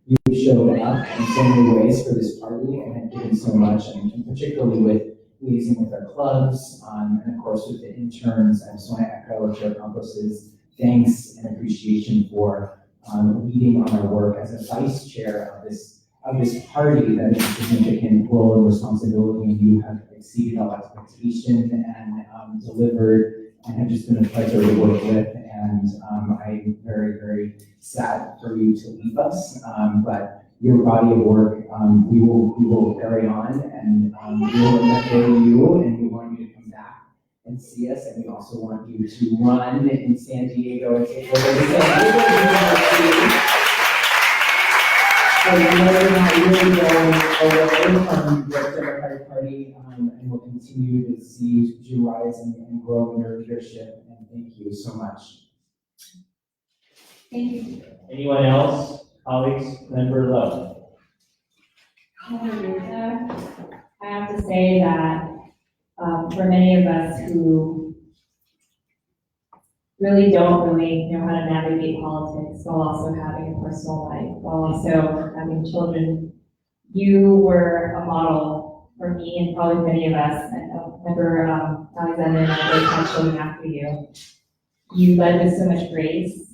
you showed up in so many ways for this party and have given so much, and particularly with liaising with our clubs, and of course with the interns. I just want to echo Chair Campos's thanks and appreciation for leading on our work as a vice chair of this party that is a significant role and responsibility, and you have exceeded all expectation and delivered, and have just been a pleasure to work with. And I'm very, very sad for you to leave us, but your body of work, we will carry on, and we will remember you, and we want you to come back and see us, and we also want you to run in San Diego and take over the San Diego University. So we know you're not really going away from the Democratic Party, and we'll continue to see you rise and grow in your leadership, and thank you so much. Thank you. Anyone else? Colleagues? Member Lowe? I have to say that for many of us who really don't really know how to navigate politics while also having a personal life, while also having children, you were a model for me and probably many of us. I remember Alexander and I were actually after you. You led with so much grace.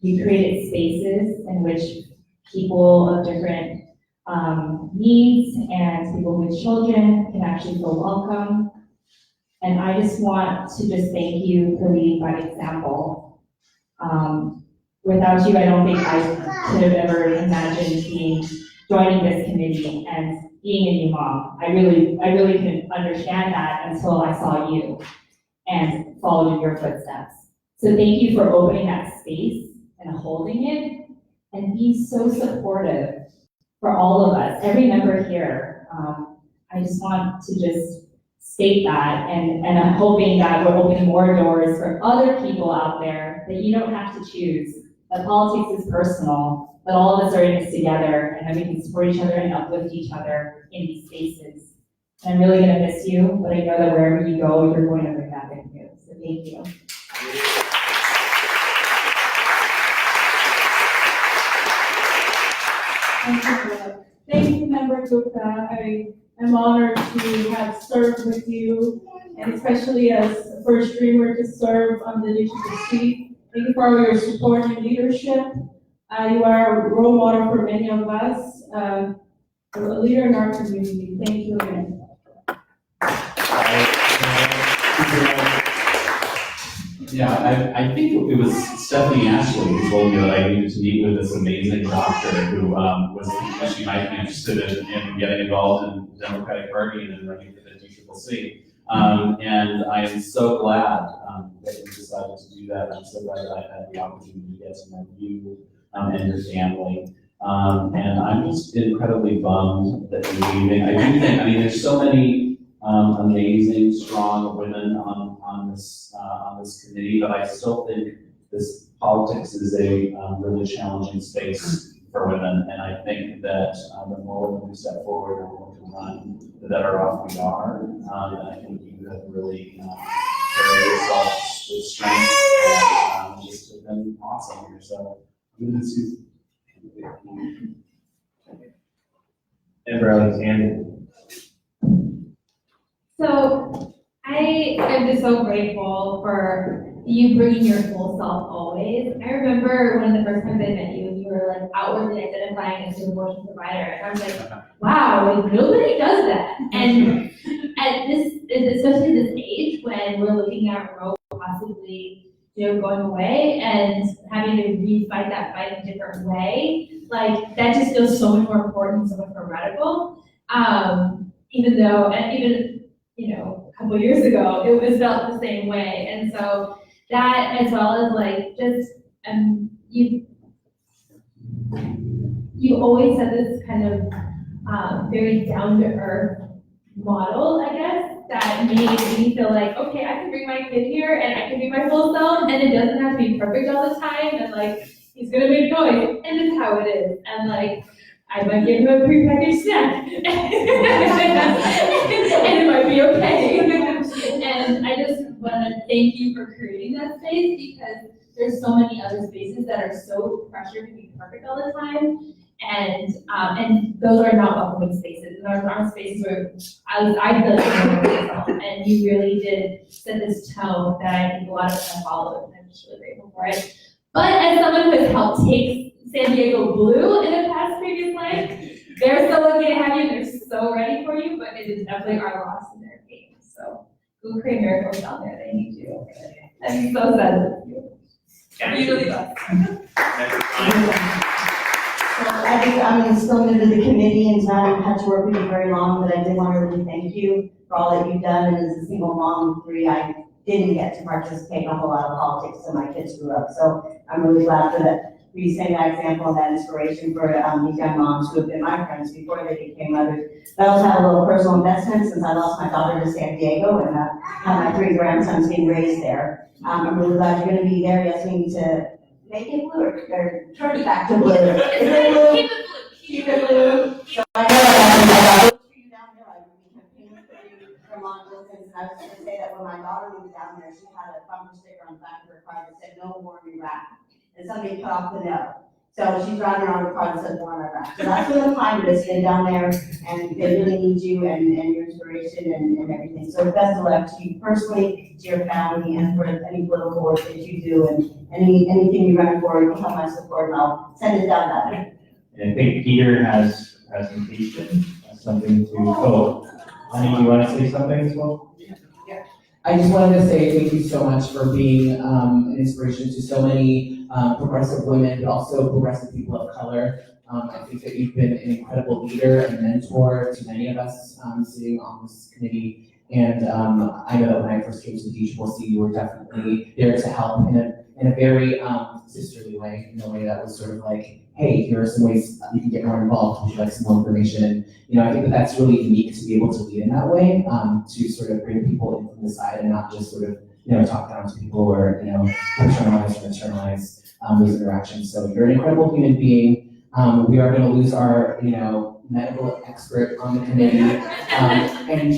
You created spaces in which people of different needs and people with children can actually feel welcome. And I just want to just thank you for leading by example. Without you, I don't think I could have ever imagined joining this committee and being a new mom. I really couldn't understand that until I saw you and followed in your footsteps. So thank you for opening that space and holding it and being so supportive for all of us, every member here. I just want to just state that, and I'm hoping that we're opening more doors for other people out there, that you don't have to choose, that politics is personal, but all of us are in this together and that we can support each other and uplift each other in these spaces. And I'm really gonna miss you, but I know that wherever you go, you're going to bring that with you. So thank you. Thank you, Member Gupta. I am honored to have served with you, and especially as a first dreamer to serve on the leadership seat. Thank you for all your support and leadership. You are a role model for many of us, a leader in our community. Thank you again. Yeah, I think it was Stephanie Ashley who told me that I needed to meet with this amazing doctor who was thinking that she might be interested in getting involved in the Democratic Party and then running for the DCCC. And I am so glad that you decided to do that. I'm so glad that I've had the opportunity to get to know you and your family. And I'm just incredibly bummed that you're leaving. I do think, I mean, there's so many amazing, strong women on this committee, but I still think this politics is a really challenging space for women, and I think that the more women who step forward and willing to run, the better off we are. And I think you have really carried yourself with strength and just have been awesome here. So I'm going to see. Member Alexander. So I am just so grateful for you bringing your full self always. I remember one of the first times I met you, you were like outwardly identifying as an abortion provider. And I was like, wow, like nobody does that. And at this, especially this age when we're looking at Roe possibly, going away and having to re-fight that fight in a different way, like that just feels so much more important, so much more radical. Even though, and even, a couple years ago, it was felt the same way. And so that, as well as like just, you always had this kind of very down-to-earth model, I guess, that made me feel like, okay, I can bring my kid here and I can be my full self, and it doesn't have to be perfect all the time, and like, he's gonna make noise, and it's how it is. And like, I might give him a prepackaged snack, and it might be okay. And I just want to thank you for creating that space, because there's so many other spaces that are so pressured to be perfect all the time, and those are not welcoming spaces. Those aren't spaces where I feel like I'm myself, and you really did set this tone that I think a lot of us have followed, and I'm just really grateful for it. But as someone who has helped take San Diego blue in a past previous life, they're so lucky to have you, they're so ready for you, but it is definitely our loss in their game. So go create miracles down there, they need you. I'm so sad with you. You really love. I'm still new to the committee and so I haven't had to work with you very long, but I did want to really thank you for all that you've done. And as a single mom of 3, I didn't get to participate in a whole lot of politics until my kids grew up. So I'm really glad for that. We set that example and that inspiration for these young moms who have been my friends before they became mothers. I also have a little personal investment since I lost my daughter to San Diego and have my 3 grandsons being raised there. I'm really glad you're going to be there. Yes, we need to make it blue or turn it back to blue. Is it blue? Keep it blue. So I know I vote for you down there. I will be campaigning for you from long distance. And I was going to say that when my daughter moved down there, she had a bumper sticker on the back of her car that said "No War in Iraq." And somebody cut off the no. So she's driving around with a car that says "War in Iraq." So that's where the climate is today down there, and they really need you and your inspiration and everything. So best of luck to you personally, to your family, and for any political work that you do, and anything you run for, you'll have my support, and I'll send it down that way. And I think Peter has a presentation, something to, honey, do you want to say something as well? I just wanted to say thank you so much for being an inspiration to so many progressive women, but also progressive people of color. I think that you've been an incredible leader and mentor to many of us sitting on this committee. And I know that when I first came to the DCCC, you were definitely there to help in a very sisterly way, in a way that was sort of like, hey, here are some ways you can get more involved. Would you like some more information? And I think that that's really unique to be able to lead in that way, to sort of bring people in from the side and not just sort of talk down to people or internalize or internalize those interactions. So you're an incredible human being. We are gonna lose our, medical expert on the committee. And,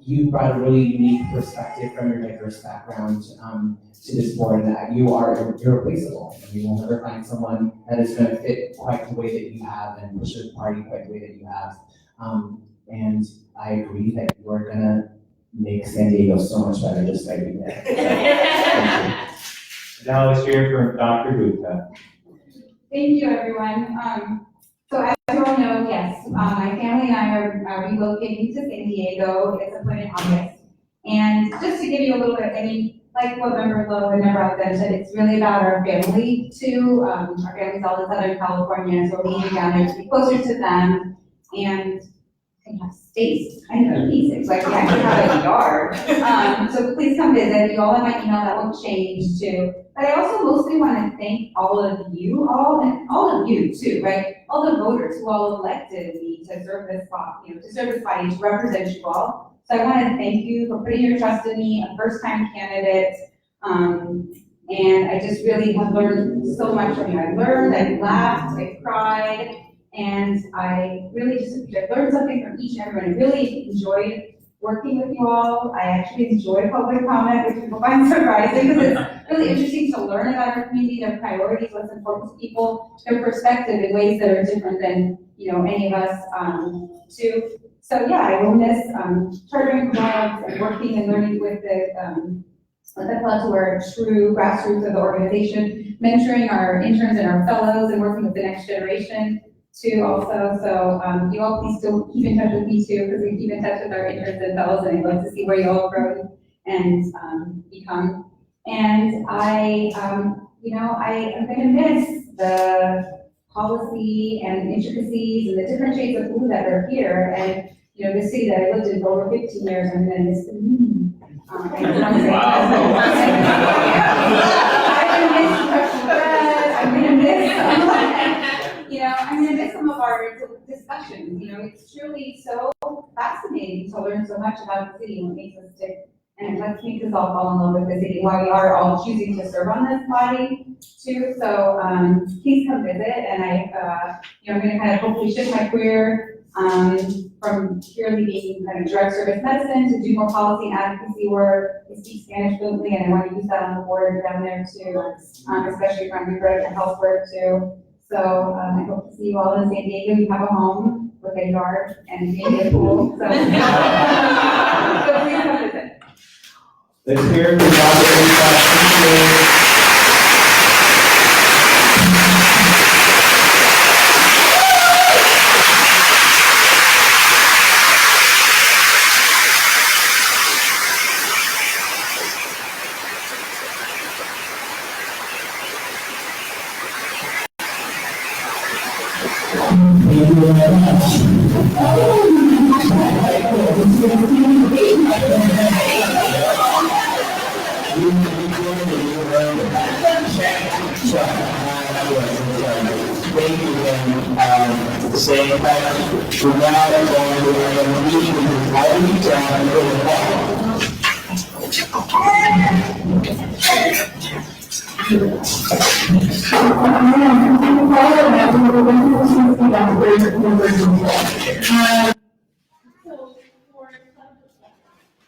you brought a really unique perspective from your diverse background, to this board, and that you are irreplaceable. And you will never find someone that is gonna fit quite the way that you have and push your party quite the way that you have. And I agree that you are gonna make San Diego so much better just by being there. Now let's hear from Dr. Gupta. Thank you, everyone. So as you all know, yes, my family and I are relocating to San Diego. It's appointed in August. And just to give you a little bit, like what Member Lowe and Member Alden said, it's really about our family too. Our family's all in Southern California, so we're moving down there to be closer to them and have space, kind of amazing. Like we actually have a yard. So please come visit. You all have my email, that will change too. But I also mostly want to thank all of you all, and all of you too, right? All the voters who all elected me to serve this spot, to serve this body, to represent you all. So I want to thank you for putting your trust in me, a first-time candidate. And I just really have learned so much from you. I learned, I laughed, I cried, and I really I learned something from each and everyone. I really enjoyed working with you all. I actually enjoy public comment, which people find surprising because it's really interesting to learn about our community, their priorities, what's important to people, their perspective in ways that are different than any of us too. So yeah, I will miss chartering clubs and working and learning with the clubs who are true grassroots of the organization, mentoring our interns and our fellows and working with the next generation too also. So you all please still keep in touch with me too, because we keep in touch with our interns and fellows, and I'd love to see where you all grow and become. And I am gonna miss the policy and intricacies and the different shades of blue that are here. And the city that I lived in for over 15 years, I'm gonna miss the moon. I'm gonna miss Fresh Bread. I'm gonna miss some of our discussions. It's truly so fascinating to learn so much about the city and what makes us tick, and what makes us all fall in love with the city, why we are all choosing to serve on this body too. So please come visit, and I'm going to kind of hopefully shift my career from purely being kind of direct service medicine to do more policy and advocacy work. I speak Spanish fluently, and I want to use that on the board down there too, especially from reproductive health work too. So I hope to see you all in San Diego. You have a home with a yard and maybe a pool. So, so please come visit. Let's hear from Dr. Thank you very much. Saying that we're now going to have a meeting with the party down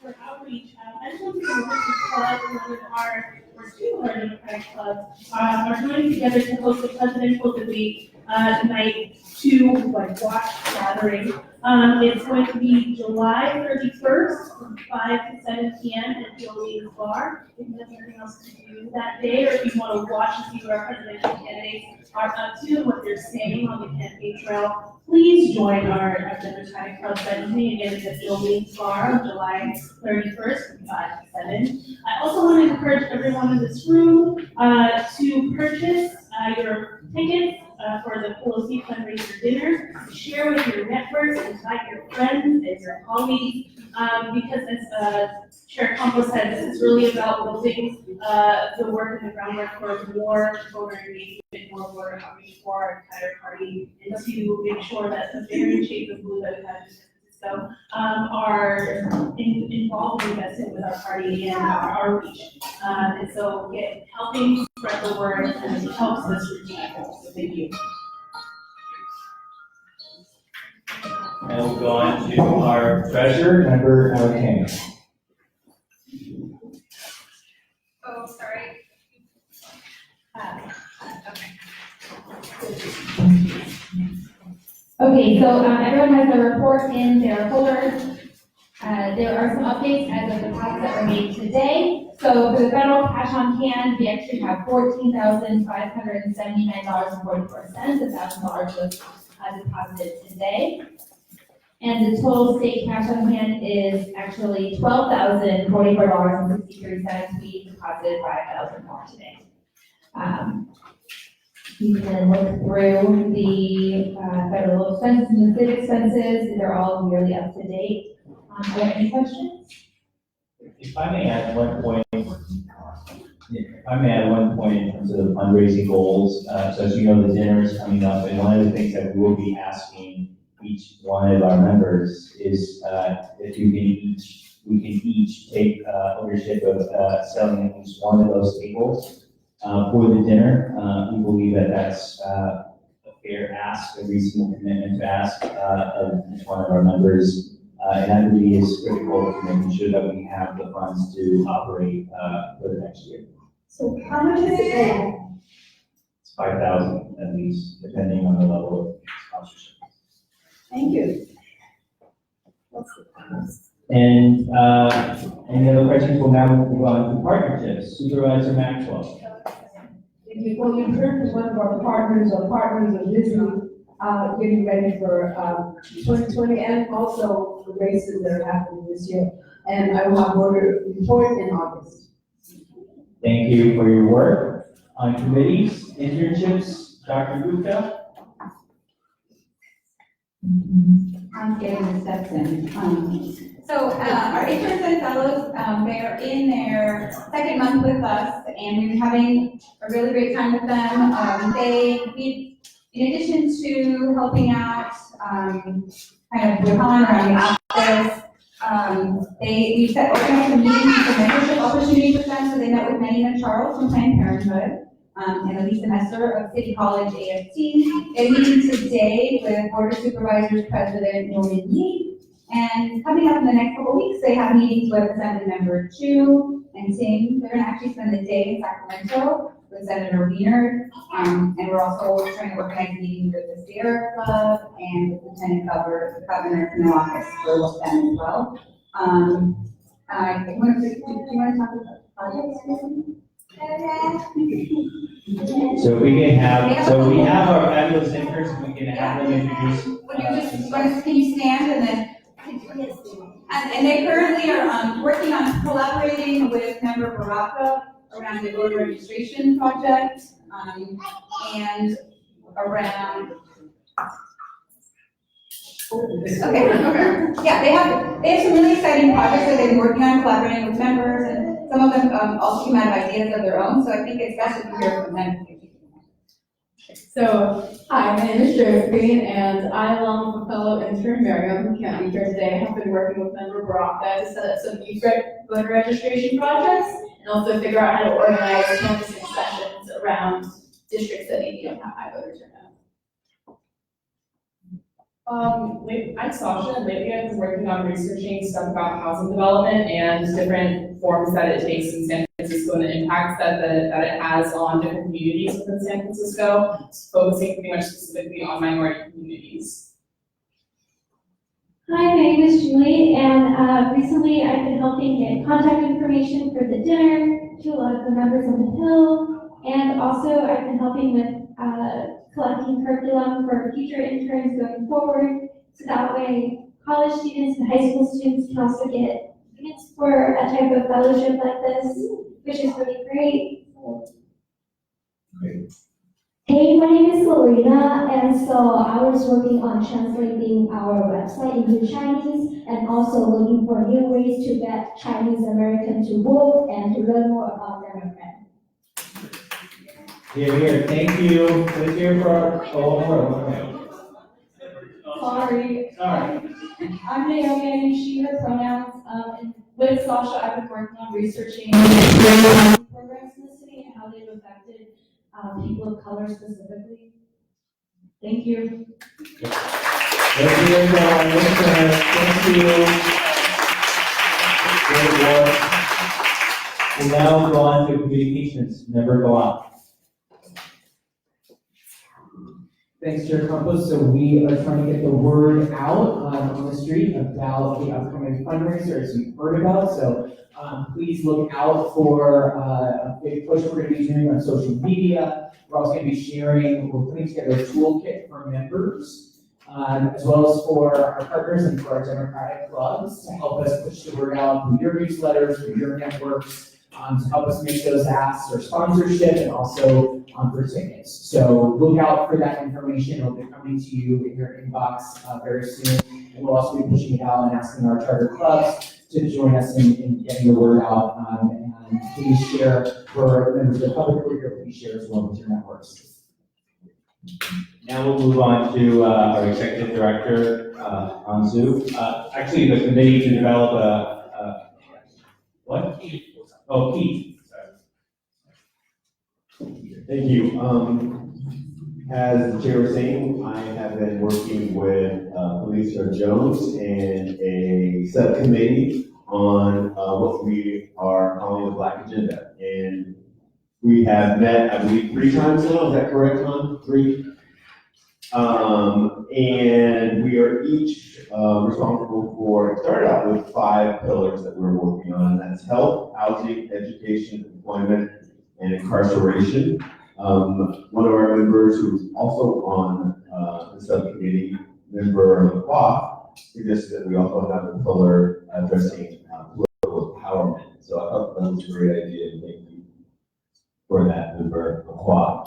for outreach, I just want to know club and one of our, or two of our Democratic clubs, are coming together to host a presidential debate night to watch gathering. It's going to be July 31st from 5 to 7 p.m. at Jolene's Bar. If you have anything else to do that day, or if you want to watch and see what our presidential candidates are up to and what they're saying on the campaign trail, please join our Democratic Club that evening. Again, it's at Jolene's Bar on July 31st from 5 to 7. I also want to encourage everyone in this room to purchase your tickets for the Pelosi fundraiser dinner. Share with your networks, invite your friends and your colleagues, because as Chair Campos said, this is really about building the work and the groundwork for more voter engagement, more voter outreach for our entire party, and to make sure that the various shades of blue that we have in San Francisco are involved and invested with our party and our outreach. And so helping spread the word and it helps us reach people. So thank you. And we'll go on to our treasurer, member King. Oh, sorry. Okay, so everyone has their report in their folder. There are some updates as of the deposits that were made today. So for the federal cash on hand, we actually have $14,579.44. $1,000 was deposited today. And the total state cash on hand is actually $12,044.63. We deposited $5,000 more today. You can look through the federal expenses and the state expenses. They're all yearly up to date. Are there any questions? If I may add one point, in terms of the fundraising goals, so as you know, the dinner is coming up, and one of the things that we will be asking each one of our members is if we can each take ownership of selling at least one of those tables for the dinner. We believe that that's a fair ask, a reasonable commitment to ask of each one of our members. And that really is critical to making sure that we have the funds to operate for the next year. So how much is it? It's 5,000 at least, depending on the level of sponsorship. Thank you. And any other questions? We'll now move on to partnerships. Supervisor Maxwell. Thank you. Well, you heard from one of our partners are busy getting ready for 2020 and also the races that are happening this year. And I will have more to report in August. Thank you for your work. On committees, internships, Dr. Gupta. I'm getting the steps in. So our interns and fellows, they are in their second month with us, and we've been having a really great time with them. In addition to helping out, kind of with on around the office, we organized a meeting for mentorship opportunities with them. So they met with Manny and Charles from Planned Parenthood, and Elisa Messer of City College AFT. They're meeting today with Board of Supervisors President Norman Yee. And coming up in the next couple of weeks, they have meetings with Assembly Member Chu and Ting. They're going to actually spend the day in Sacramento with Senator Wiener. And we're also trying to organize meetings with the Sierra Club and with Lieutenant Governor in the office for them as well. Do you want to talk about projects? So we have our fabulous interns, we can have them introduce. Can you stand and then? And they currently are working on collaborating with Member Baraka around the voter registration project and around. Okay. Yeah, they have some really exciting projects that they've been working on, collaborating with members, and some of them also came out of ideas of their own. So I think it's best if we hear from them. So, hi, my name is Josephine, and I, along with a fellow intern, Miriam, who can't be here today, have been working with Member Baraka to set up some youth voter registration projects, and also figure out how to organize canvassing sessions around districts that maybe don't have high voter turnout. I'm Sasha, and lately I've been working on researching stuff about housing development and different forms that it takes in San Francisco and the impacts that it has on different communities within San Francisco, focusing pretty much specifically on minority communities. Hi, my name is Julie, and recently I've been helping get contact information for the dinner to a lot of the members on the Hill, and also I've been helping with collecting curriculum for future interns going forward, so that way college students and high school students can also get tickets for a type of fellowship like this, which is really great. Hey, my name is Lorena, and so I was working on translating our website into Chinese and also looking for new ways to get Chinese Americans to vote and to learn more about Democrats. Here, thank you. Let's hear for our, Sorry. I'm Naomi, and she, her pronouns. And with Sasha, I've been working on researching programs in the city and how they've affected people of color specifically. Thank you. Thank you, everyone. Thank you. Great work. We'll now go on to communications. Member go on. Thanks, Chair Campos. So we are trying to get the word out on the street about the upcoming fundraiser, as you've heard about. So please look out for a big push we're going to be doing on social media. We're also going to be sharing, we're putting together a toolkit for members, as well as for our partners and for our Democratic clubs to help us push the word out through your newsletters, through your networks, to help us make those asks for sponsorship and also for tickets. So look out for that information. It'll be coming to you in your inbox very soon. And we'll also be pushing it out and asking our charter clubs to join us in getting the word out. And please share for members of the public who are here, please share as well with your networks. Now we'll move on to our executive director on Zoom. Actually, the committee to develop what? Oh, Pete. Thank you. As the chair was saying, I have been working with Felicia Jones and a subcommittee on what we are calling the Black Agenda. And we have met, I believe, 3 times now. Is that correct, Hon? 3? And we are each responsible for, it started out with 5 pillars that we're working on, and that's health, housing, education, employment, and incarceration. One of our members who's also on the subcommittee, member LaCroix, suggested that we also have a pillar addressing political empowerment. So I thought that was a great idea, and thank you for that, member LaCroix.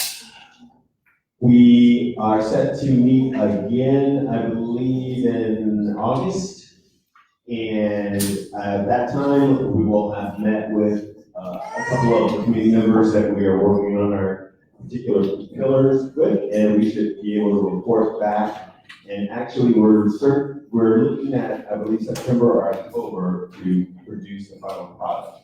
We are set to meet again, I believe, in August. And at that time, we will have met with a couple of the committee members that we are working on our particular pillars with, and we should be able to report back. And actually, we're looking at, I believe, September or October to produce the final product.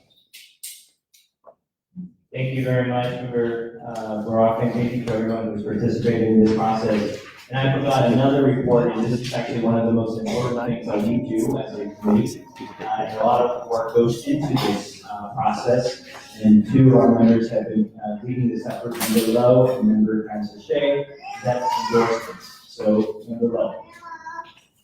Thank you very much, Member Barak, and thank you to everyone who's participated in this process. And I forgot another report, and this is actually one of the most important things that we do as a committee. And a lot of work goes into this process, and 2 of our members have been leading this effort, Member Lowe and Member Francis Shea. That's endorsements. So, Member Lowe.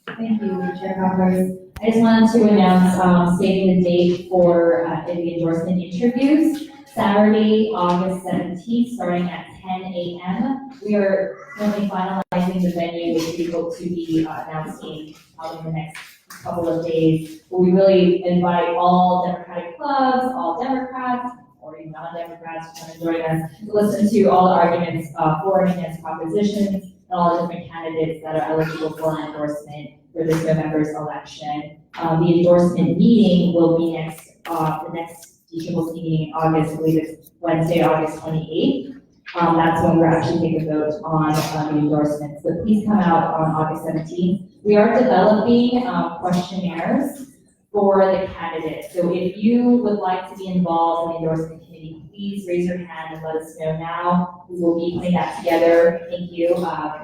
Thank you, Chair Congress. I just wanted to announce saving the date for the endorsement interviews. Saturday, August 17th, starting at 10 a.m. We are currently finalizing the venue, which we hope to be announcing in the next couple of days. But we really invite all Democratic clubs, all Democrats, or even non-Democrats who want to join us to listen to all the arguments for and against propositions and all the different candidates that are eligible for an endorsement for this November's election. The endorsement meeting will be the next DCCC meeting in August. I believe it's Wednesday, August 28th. That's when we're actually taking a vote on the endorsements. So please come out on August 17th. We are developing questionnaires for the candidates. So if you would like to be involved in the endorsement committee, please raise your hand and let us know now. We will be putting that together. Thank you,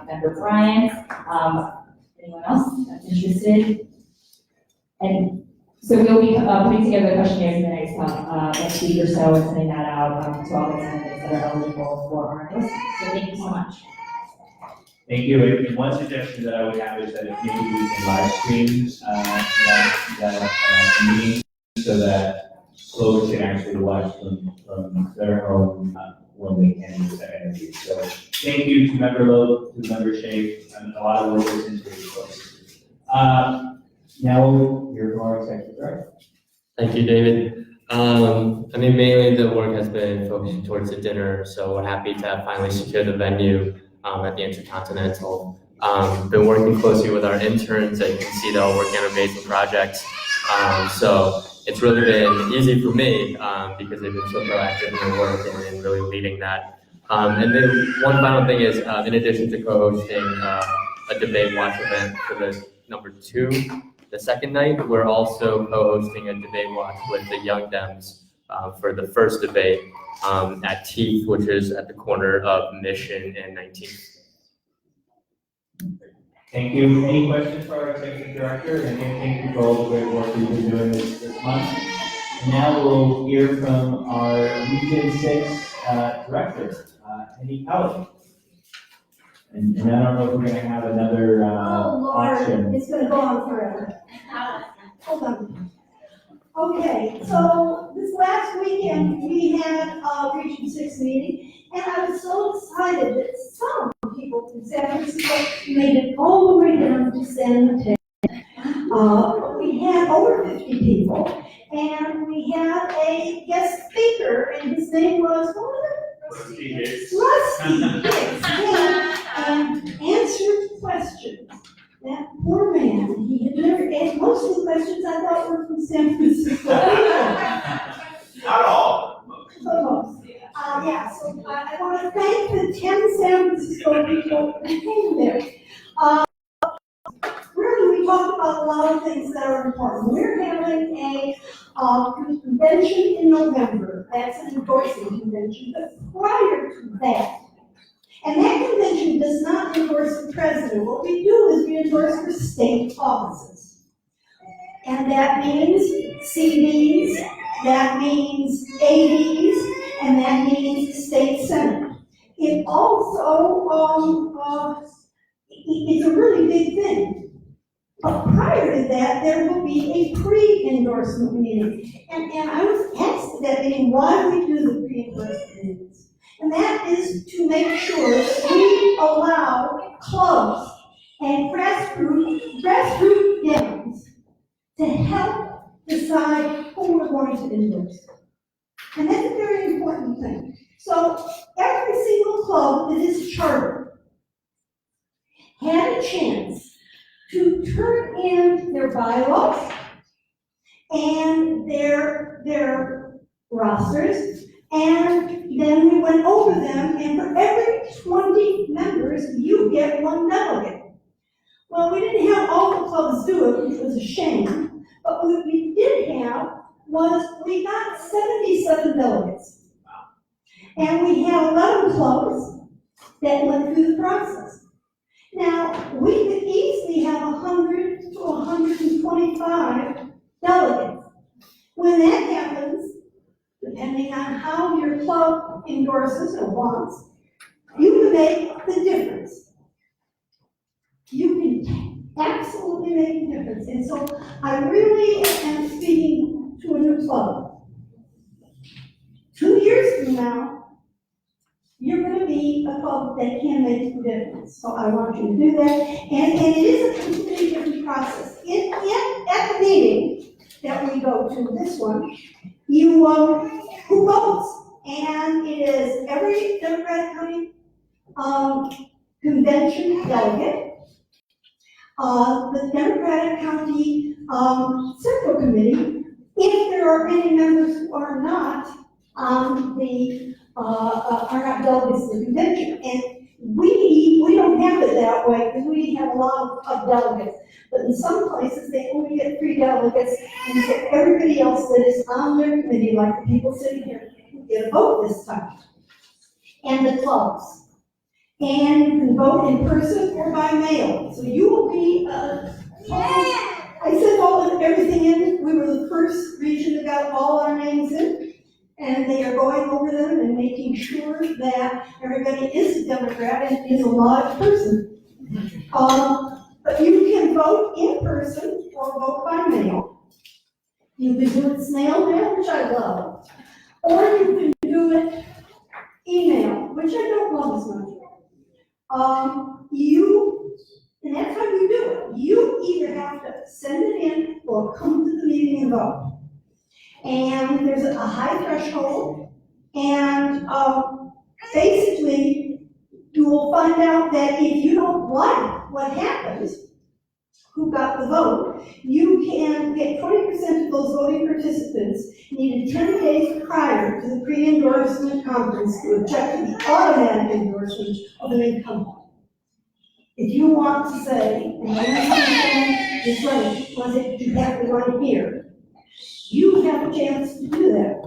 Member Bryant. Anyone else that's interested? And so we'll be putting together questionnaires in the next week or so and sending that out to all the candidates that are eligible for our endorsement. So thank you so much. Thank you. And one suggestion that I would have is that if maybe we can live stream that meeting so that folks can actually watch from their home when they can use that interview. So thank you to Member Lowe, to Member Shea, and a lot of work goes into these folks. Now we'll hear from our executive director. Thank you, David. I mean, mainly the work has been focused towards the dinner, so we're happy to finally secure the venue at the Intercontinental. Been working closely with our interns, and you can see they're all working on amazing projects. So it's really been easy for me because they've been so proactive in their work and really leading that. And then one final thing is, in addition to co-hosting a debate watch event for the number 2, the second night, we're also co-hosting a debate watch with the Young Dems for the first debate at Teeth, which is at the corner of Mission and 19th. Thank you. Any questions for our executive director? And again, thank you for all the great work you've been doing this month. And now we'll hear from our Region 6 director, Henny Kelly. And I don't know if we're going to have another Oh, Lord, auction. it's gonna go on forever. Hold on. Okay, so this last weekend, we had a Region 6 meeting, and I was so excited that some people from San Francisco made it all the way down to San Mateo. We had over 50 people, and we had a guest speaker, and his name was, what was it? Rusty Hicks. Rusty Hicks, and answered questions. That poor man, he had never, and most of the questions I thought were from San Francisco. Not all. But most. Yeah, so I want to thank the 10 San Francisco people who came there. Really, we talked about a lot of things that are important. We're having a convention in November. That's an endorsing convention, but prior to that, and that convention does not endorse the president. What we do is we endorse the state offices. And that means CDs, that means ADs, and that means state senate. It also, it's a really big thing. But prior to that, there will be a pre-endorsement meeting. And I was asked at that meeting why we do the pre-endorsement meetings. And that is to make sure that we allow clubs and grassroots demos to help decide who we're going to endorse. And that's a very important thing. So every single club that is chartered had a chance to turn in their bylaws and their rosters, and then we went over them, and for every 20 members, you get one delegate. Well, we didn't have all the clubs do it, which was a shame, but what we did have was we got 77 delegates. And we had 11 clubs that went through the process. Now, we could easily have 100 to 125 delegates. When that happens, depending on how your club endorses or wants, you can make the difference. You can absolutely make a difference. And so I really am speaking to a new club. 2 years from now, you're going to be a club that can make a difference. So I want you to do that. And it is a completely different process. At the meeting that we go to, this one, you who votes, and it is every Democratic County convention delegate, the Democratic County Central Committee, if there are any members who are not are not delegates to the convention. And we don't have it that way because we have a lot of delegates. But in some places, they only get 3 delegates, and so everybody else that is on their committee, like the people sitting here, get a vote this time. And the clubs. And you can vote in person or by mail. So you will be, I sent everything in. We were the first region that got all our names in. And they are going over them and making sure that everybody is a Democrat and is a live person. But you can vote in person or vote by mail. You can do it snail mail, which I love. Or you can do it email, which I don't love as much. And that's how you do it. You either have to send it in or come to the meeting and vote. And there's a high threshold, and basically, you will find out that if you don't like what happens, who got the vote, you can get 20% of those voting participants needed 10 days prior to the pre-endorsement conference to object to the automatic endorsement of an incumbent. If you want to say, and I understand this right, was it you have to run here? You have a chance to do that.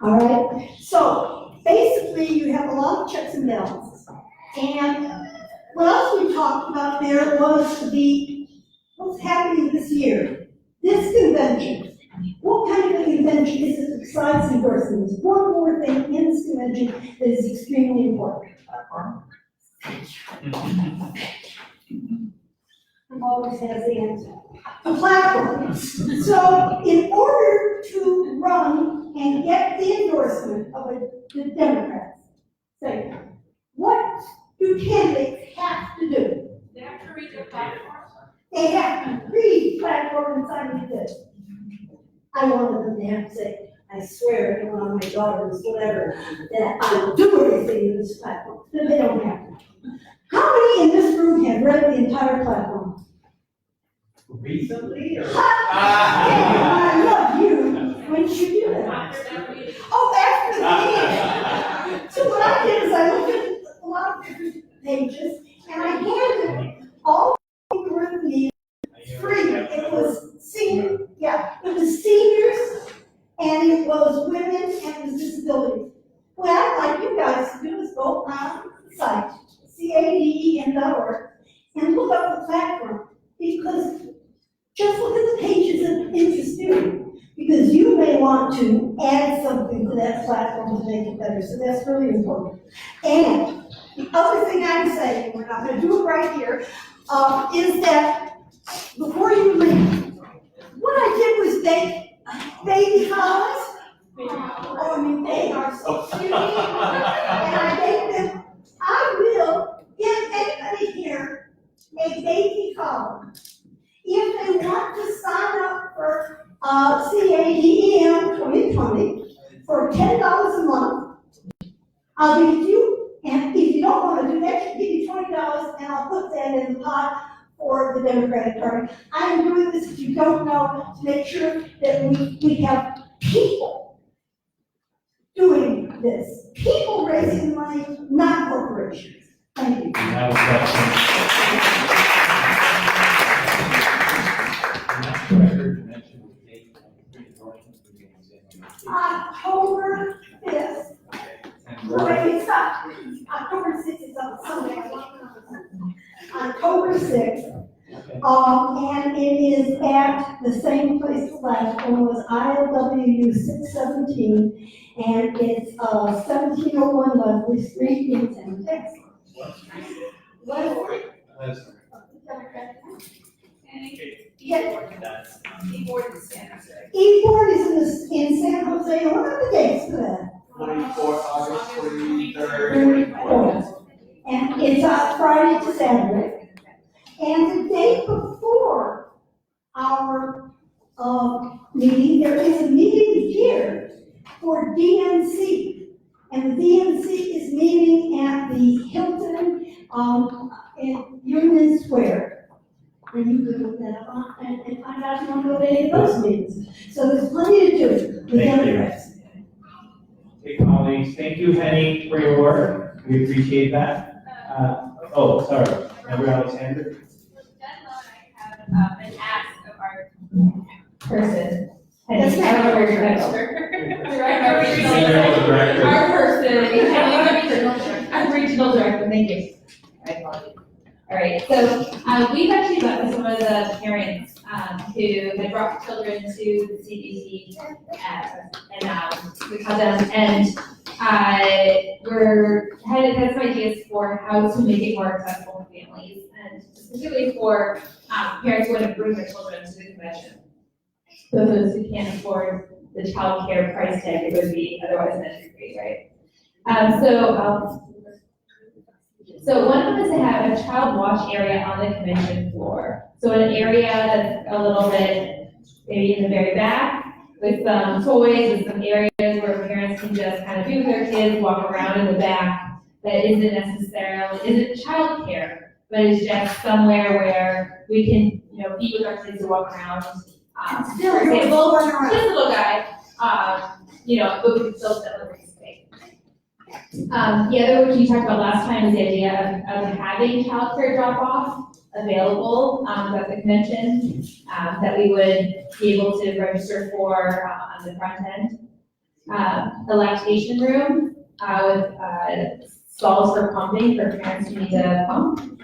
All right? So basically, you have a lot of checks and balances. And What else we talked about there was what's happening this year. This convention. What kind of a convention is it besides endorsements? One more thing in this convention that is extremely important. Always has the answer. A platform. So in order to run and get the endorsement of the Democrats, say, what do candidates have to do? They have to read their platform. They have to read platform and sign this. I wanted them to have to say, I swear to one of my daughters, whatever, that I will do everything in this platform. But they don't have to. How many in this room have read the entire platform? Recently, or? I love you when you do that. Oh, after the meeting. So what I did is I looked at a lot of different pages and I handed all the people who were in the meeting free. It was seniors and it was women and it was disabilities. What I'd like you guys to do is go on the site, CADEN.org, and look up the platform, because just look at the pages that interest you, because you may want to add something to that platform to make it better, so that's really important. And the other thing I'm saying, we're not going to do it right here, is that before you leave, what I did was baby collars. Oh, I mean, they are so cute. And I gave them, I will give anybody here a baby collar. If they want to sign up for CADEM 2020 for $10 a month, I'll give it to you. And if you don't want to do that, I'll give you $20 and I'll put that in the pot for the Democratic Party. I am doing this, if you don't know, to make sure that we have people doing this. People raising money, not corporations. Thank you. October 5th. Wait, it's not. October 6th is on Sunday. October 6th. And it is at the same place as last one, was ILWU 617, and it's 1701 Leslie Street in San Texas. Leslie? Yes. E-board is San Jose. E-board is in San Jose. What are the dates for that? 24th, August 23rd, 24th. And it's Friday to Saturday. And the day before our meeting, there is a meeting here for DNC. And the DNC is meeting at the Hilton in Union Square. And you can look that up and find out if you want to go to any of those meetings. So there's plenty to do with Democrats. Okay, colleagues, thank you, Henny, for your work. We appreciate that. Sorry, Member Alexander. An ask of our person. And it's our regional director. Our person, our regional director, thank you. I apologize. All right, so we've actually met with some of the parents who had brought children to the CDC and we called them, and we're had some ideas for how to make it more accessible for families, and specifically for parents who want to bring their children to the convention. So those who can't afford the child care price tag it would be otherwise an entry fee, right? So one of them is to have a child watch area on the convention floor. So an area that's a little bit maybe in the very back with some toys, with some areas where parents can just kind of be with their kids, walk around in the back. That isn't child care, but it's just somewhere where we can, be with our kids to walk around. Still For example, run around. this little guy, but we can still celebrate space. The other, which you talked about last time, is the idea of having childcare drop-off available at the convention that we would be able to register for on the front end. The lactation room with stalls for pumping for parents who need to pump.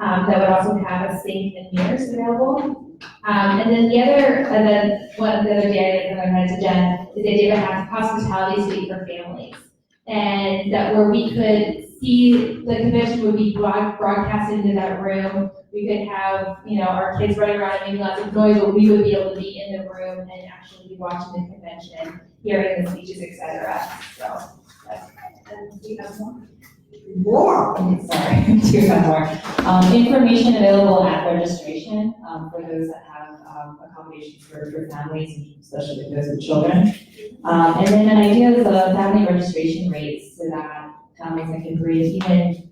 that would also have a sink and mirrors available. And then one of the other day that I had to Jen is the idea of a hospitality suite for families. And that where we could see, the convention would be broadcasted into that room. We could have, our kids running around and making lots of noise, but we would be able to be in the room and actually be watching the convention, hearing the speeches, et cetera. So, do you have more? More. Sorry, do you have more? Information available at registration for those that have accommodations for families, especially those with children. And then an idea of the family registration rates so that families that can bring even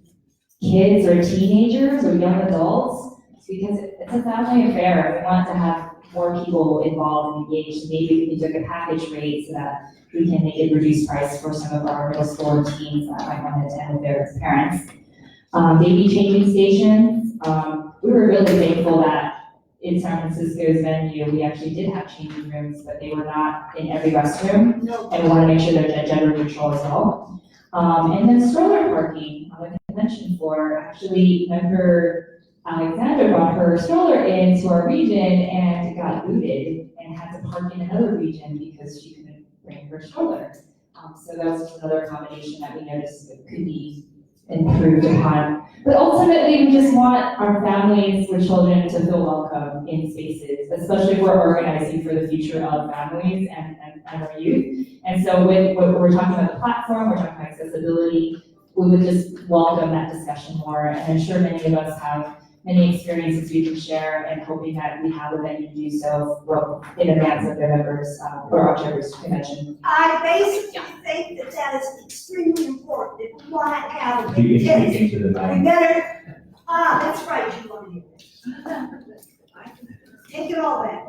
kids or teenagers or young adults, because it's a family affair. We want to have more people involved and engaged. Maybe we can do a package rate so that we can make it reduced price for some of our middle school teens that might want to attend with their parents. Baby changing stations. We were really thankful that in San Francisco's venue, we actually did have changing rooms, but they were not in every restroom. And we want to make sure they're gender neutral as well. And then stroller parking on the convention floor. Actually, member Alexandra brought her stroller into our region and got booted and had to park in another region because she couldn't bring her stroller. So that was just another accommodation that we noticed that could be improved upon. But ultimately, we just want our families with children to feel welcome in spaces, especially if we're organizing for the future of families and our youth. And so when we're talking about the platform, we're talking about accessibility, we would just welcome that discussion more. And I'm sure many of us have many experiences we can share, and hoping that we have a venue to do so in advance of the members or October's convention. I basically think that is extremely important. If we want to have a You big can kids, speak into the we mic. better, that's right, you want to hear it. Take it all back.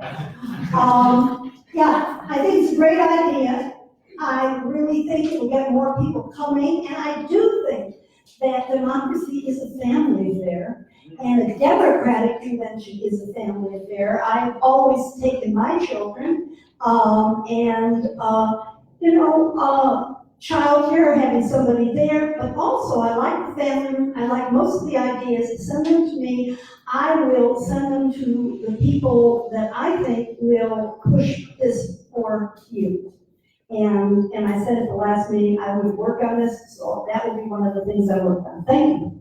Yeah, I think it's a great idea. I really think it will get more people coming, and I do think that democracy is a family affair, and a democratic convention is a family affair. I've always taken my children, childcare, having somebody there, but also I like the family, I like most of the ideas. Send them to me. I will send them to the people that I think will push this for you. And I said at the last meeting, I would work on this, so that would be one of the things I worked on. Thank you.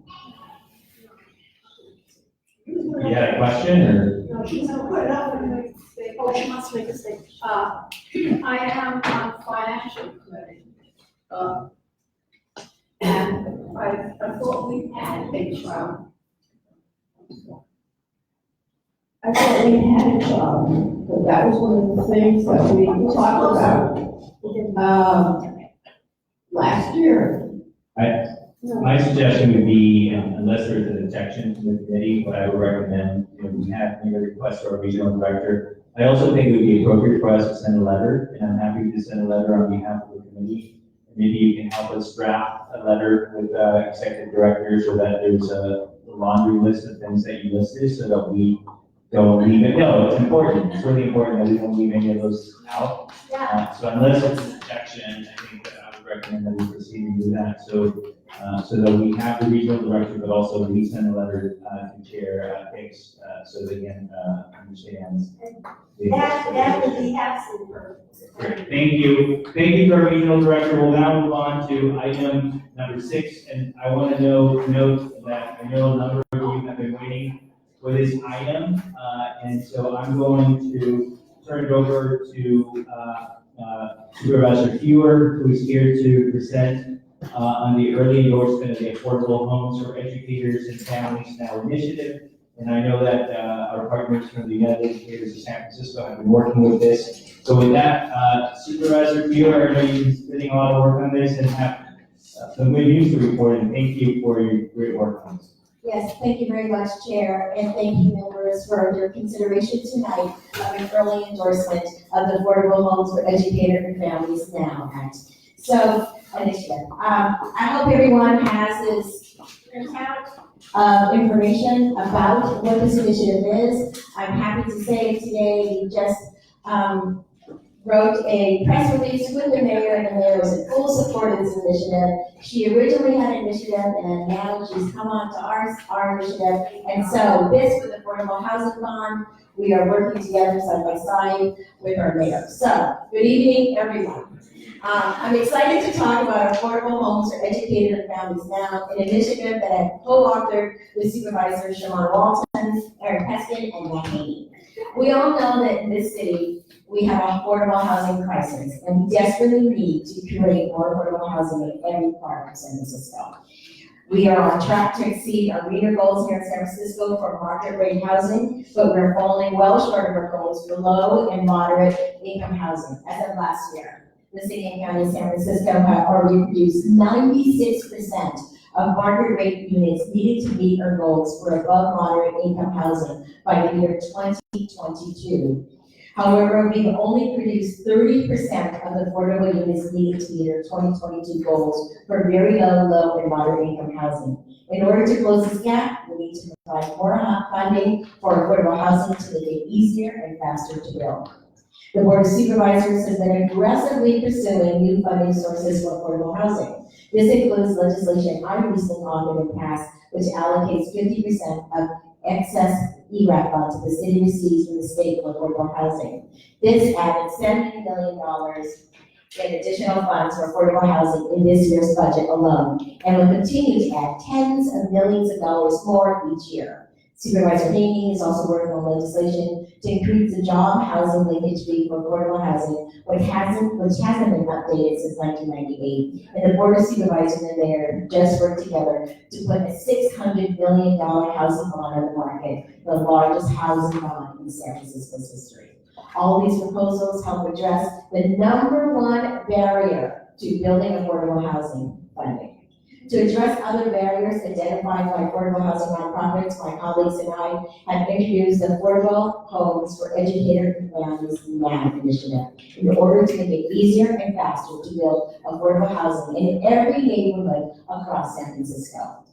You had a question, or? No, she's gonna put it up and make a mistake. Oh, she must make a mistake. I am on financial committee. And I thought we had a child. I thought we had a child, but that was one of the things that we talked about, last year. My suggestion would be, unless there's an objection from the committee, what I would recommend, we have made a request to our regional director. I also think it would be appropriate for us to send a letter, and I'm happy to send a letter on behalf of the committee. Maybe you can help us draft a letter with executive director so that there's a laundry list of things that you listed, so that we don't leave it. No, it's important. It's really important that we don't leave any of those out. So unless it's an objection, I think that I would recommend that we proceed and do that. So that we have the regional director, but also we send a letter to Chair Hicks so that he can understand. That would be absolutely perfect. Great, thank you. Thank you to our regional director. We'll now move on to item number 6, and I want to note that I know a number of you have been waiting for this item, and so I'm going to turn it over to Supervisor Fewer, who is here to present on the early endorsement of the Affordable Homes for Educators and Families Now initiative. And I know that our partners from the United Educators of San Francisco have been working with this. So with that, Supervisor Fewer, I know you've been spending a lot of work on this and have some good news to report, and thank you for your great work on this. Yes, thank you very much, Chair, and thank you, members, for your consideration tonight of an early endorsement of the Affordable Homes for Educators and Families Now Act. So, initiative. I hope everyone has this printout of information about what this initiative is. I'm happy to say today we just wrote a press release with the mayor, and the mayor was in full support of this initiative. She originally had an initiative, and now she's come on to our initiative. And so this with Affordable Housing Fund, we are working together side by side with our mayor. So, good evening, everyone. I'm excited to talk about affordable homes for educated families now, an initiative that I've co-authored with Supervisor Shamar Walton, Eric Peskin, and Matt Haney. We all know that in this city, we have an affordable housing crisis, and we desperately need to create more affordable housing in every part of San Francisco. We are on track to exceed our reader goals here in San Francisco for market rate housing, but we're falling well short of our goals for low and moderate income housing as of last year. The city and county of San Francisco have already produced 96% of market rate units needed to meet our goals for above moderate income housing by the year 2022. However, we've only produced 30% of the affordable units needed to meet our 2022 goals for very low and moderate income housing. In order to close this gap, we need to provide more funding for affordable housing to make it easier and faster to build. The Board of Supervisors has been aggressively pursuing new funding sources for affordable housing. This includes legislation I recently authored and passed, which allocates 50% of excess ERAP funds that the city receives from the state for affordable housing. This added $70 million in additional funds for affordable housing in this year's budget alone, and will continue to add tens of millions of dollars more each year. Supervisor Haney is also working on legislation to increase the job housing linkage fee for affordable housing, which hasn't been updated since 1998. And the Board of Supervisors and the Mayor just worked together to put a $600 million housing bond on the market, the largest housing bond in San Francisco's history. All these proposals help address the number one barrier to building affordable housing: funding. To address other barriers identified by affordable housing nonprofits, my colleagues and I have introduced the Affordable Homes for Educated Families NAV initiative in order to make it easier and faster to build affordable housing in every neighborhood across San Francisco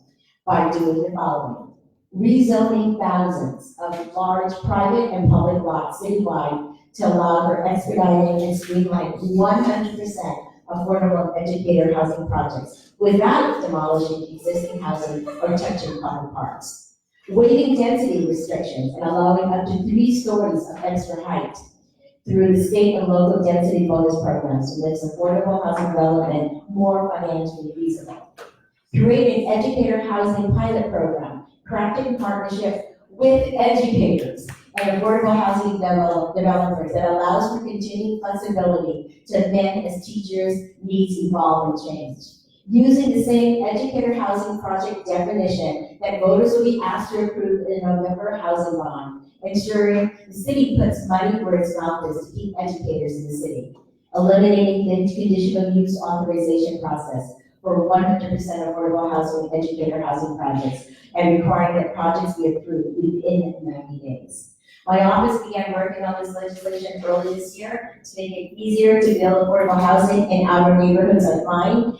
by doing the following: rezoning thousands of large private and public lots citywide to allow for expediting and streamlining 100% affordable educator housing projects without demolishing existing housing or touching common parks. Waiving density restrictions and allowing up to 3 stories of extra height through the state and local density bonus programs to make affordable housing development more financially feasible. Create an educator housing pilot program, crafted in partnership with educators and affordable housing developers that allows for continued flexibility to amend as teachers' needs evolve and change. Using the same educator housing project definition that voters will be asked to approve in a November housing bond, ensuring the city puts money where its mouth is to keep educators in the city. Eliminating the conditional use authorization process for 100% affordable housing and educator housing projects, and requiring that projects be approved within 90 days. My office began working on this legislation early this year to make it easier to build affordable housing in outer neighborhoods like mine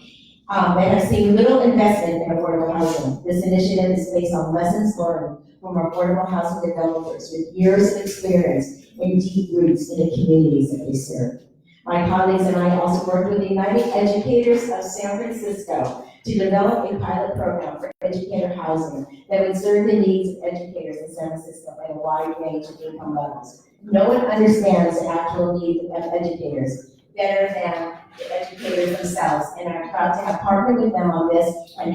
that have seen little investment in affordable housing. This initiative is based on lessons learned from affordable housing developers with years of experience and deep roots in the communities that they serve. My colleagues and I also worked with the United Educators of San Francisco to develop a pilot program for educator housing that would serve the needs of educators in San Francisco at a wide range of income levels. No one understands the actual needs of educators better than the educators themselves, and I'm proud to have partnered with them on this and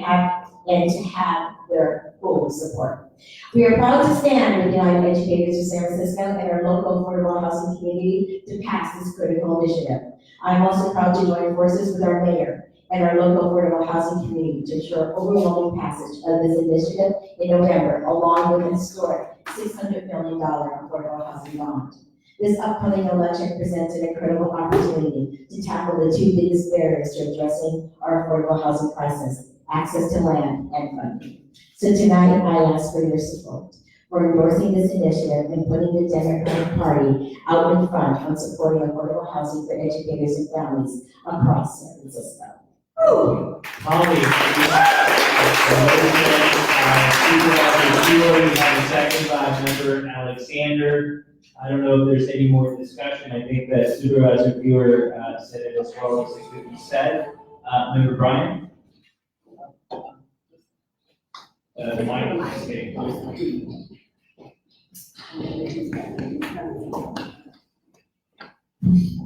to have their full support. We are proud to stand with the United Educators of San Francisco and our local affordable housing community to pass this critical initiative. I'm also proud to join forces with our mayor and our local affordable housing community to ensure overwhelming passage of this initiative in November, along with an historic $600 million affordable housing bond. This upcoming election presents an incredible opportunity to tackle the 2 biggest barriers to addressing our affordable housing crisis: access to land and funding. So tonight, I ask for your support for endorsing this initiative and putting the Democratic Party out in front on supporting affordable housing for educators and families across San Francisco. Molly, we have a second by member Alexander. I don't know if there's any more discussion. I think that Supervisor Bueller said it as well as it could be said. Member Bryan? The mic is getting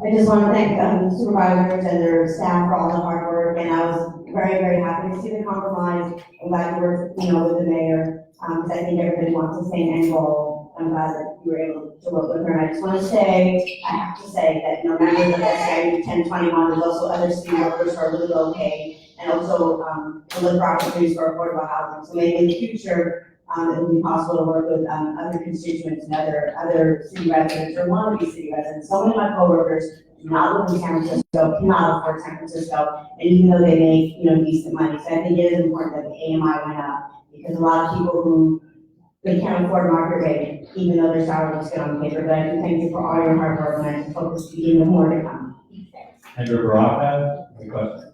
I just want to thank supervisors and their staff for all the hard work, and I was very, very happy to see the compromise. I'm glad to work, with the mayor, because I think everybody wants the same end goal. I'm glad that you were able to work with her. And I just want to say, I have to say that, members of SIU 1021, there's also other city workers who are really okay, and also to look for opportunities for affordable housing. So maybe in the future, it would be possible to work with other constituents and other city residents or wannabe city residents. So many of my coworkers do not live in San Francisco, cannot afford San Francisco, and even though they make decent money. So I think it is important that the AMI went up, because a lot of people who they can't afford market rate, even though their salary looks good on paper. But I do thank you for all your hard work, and I hope to see even more to come. Member Baraka, any questions?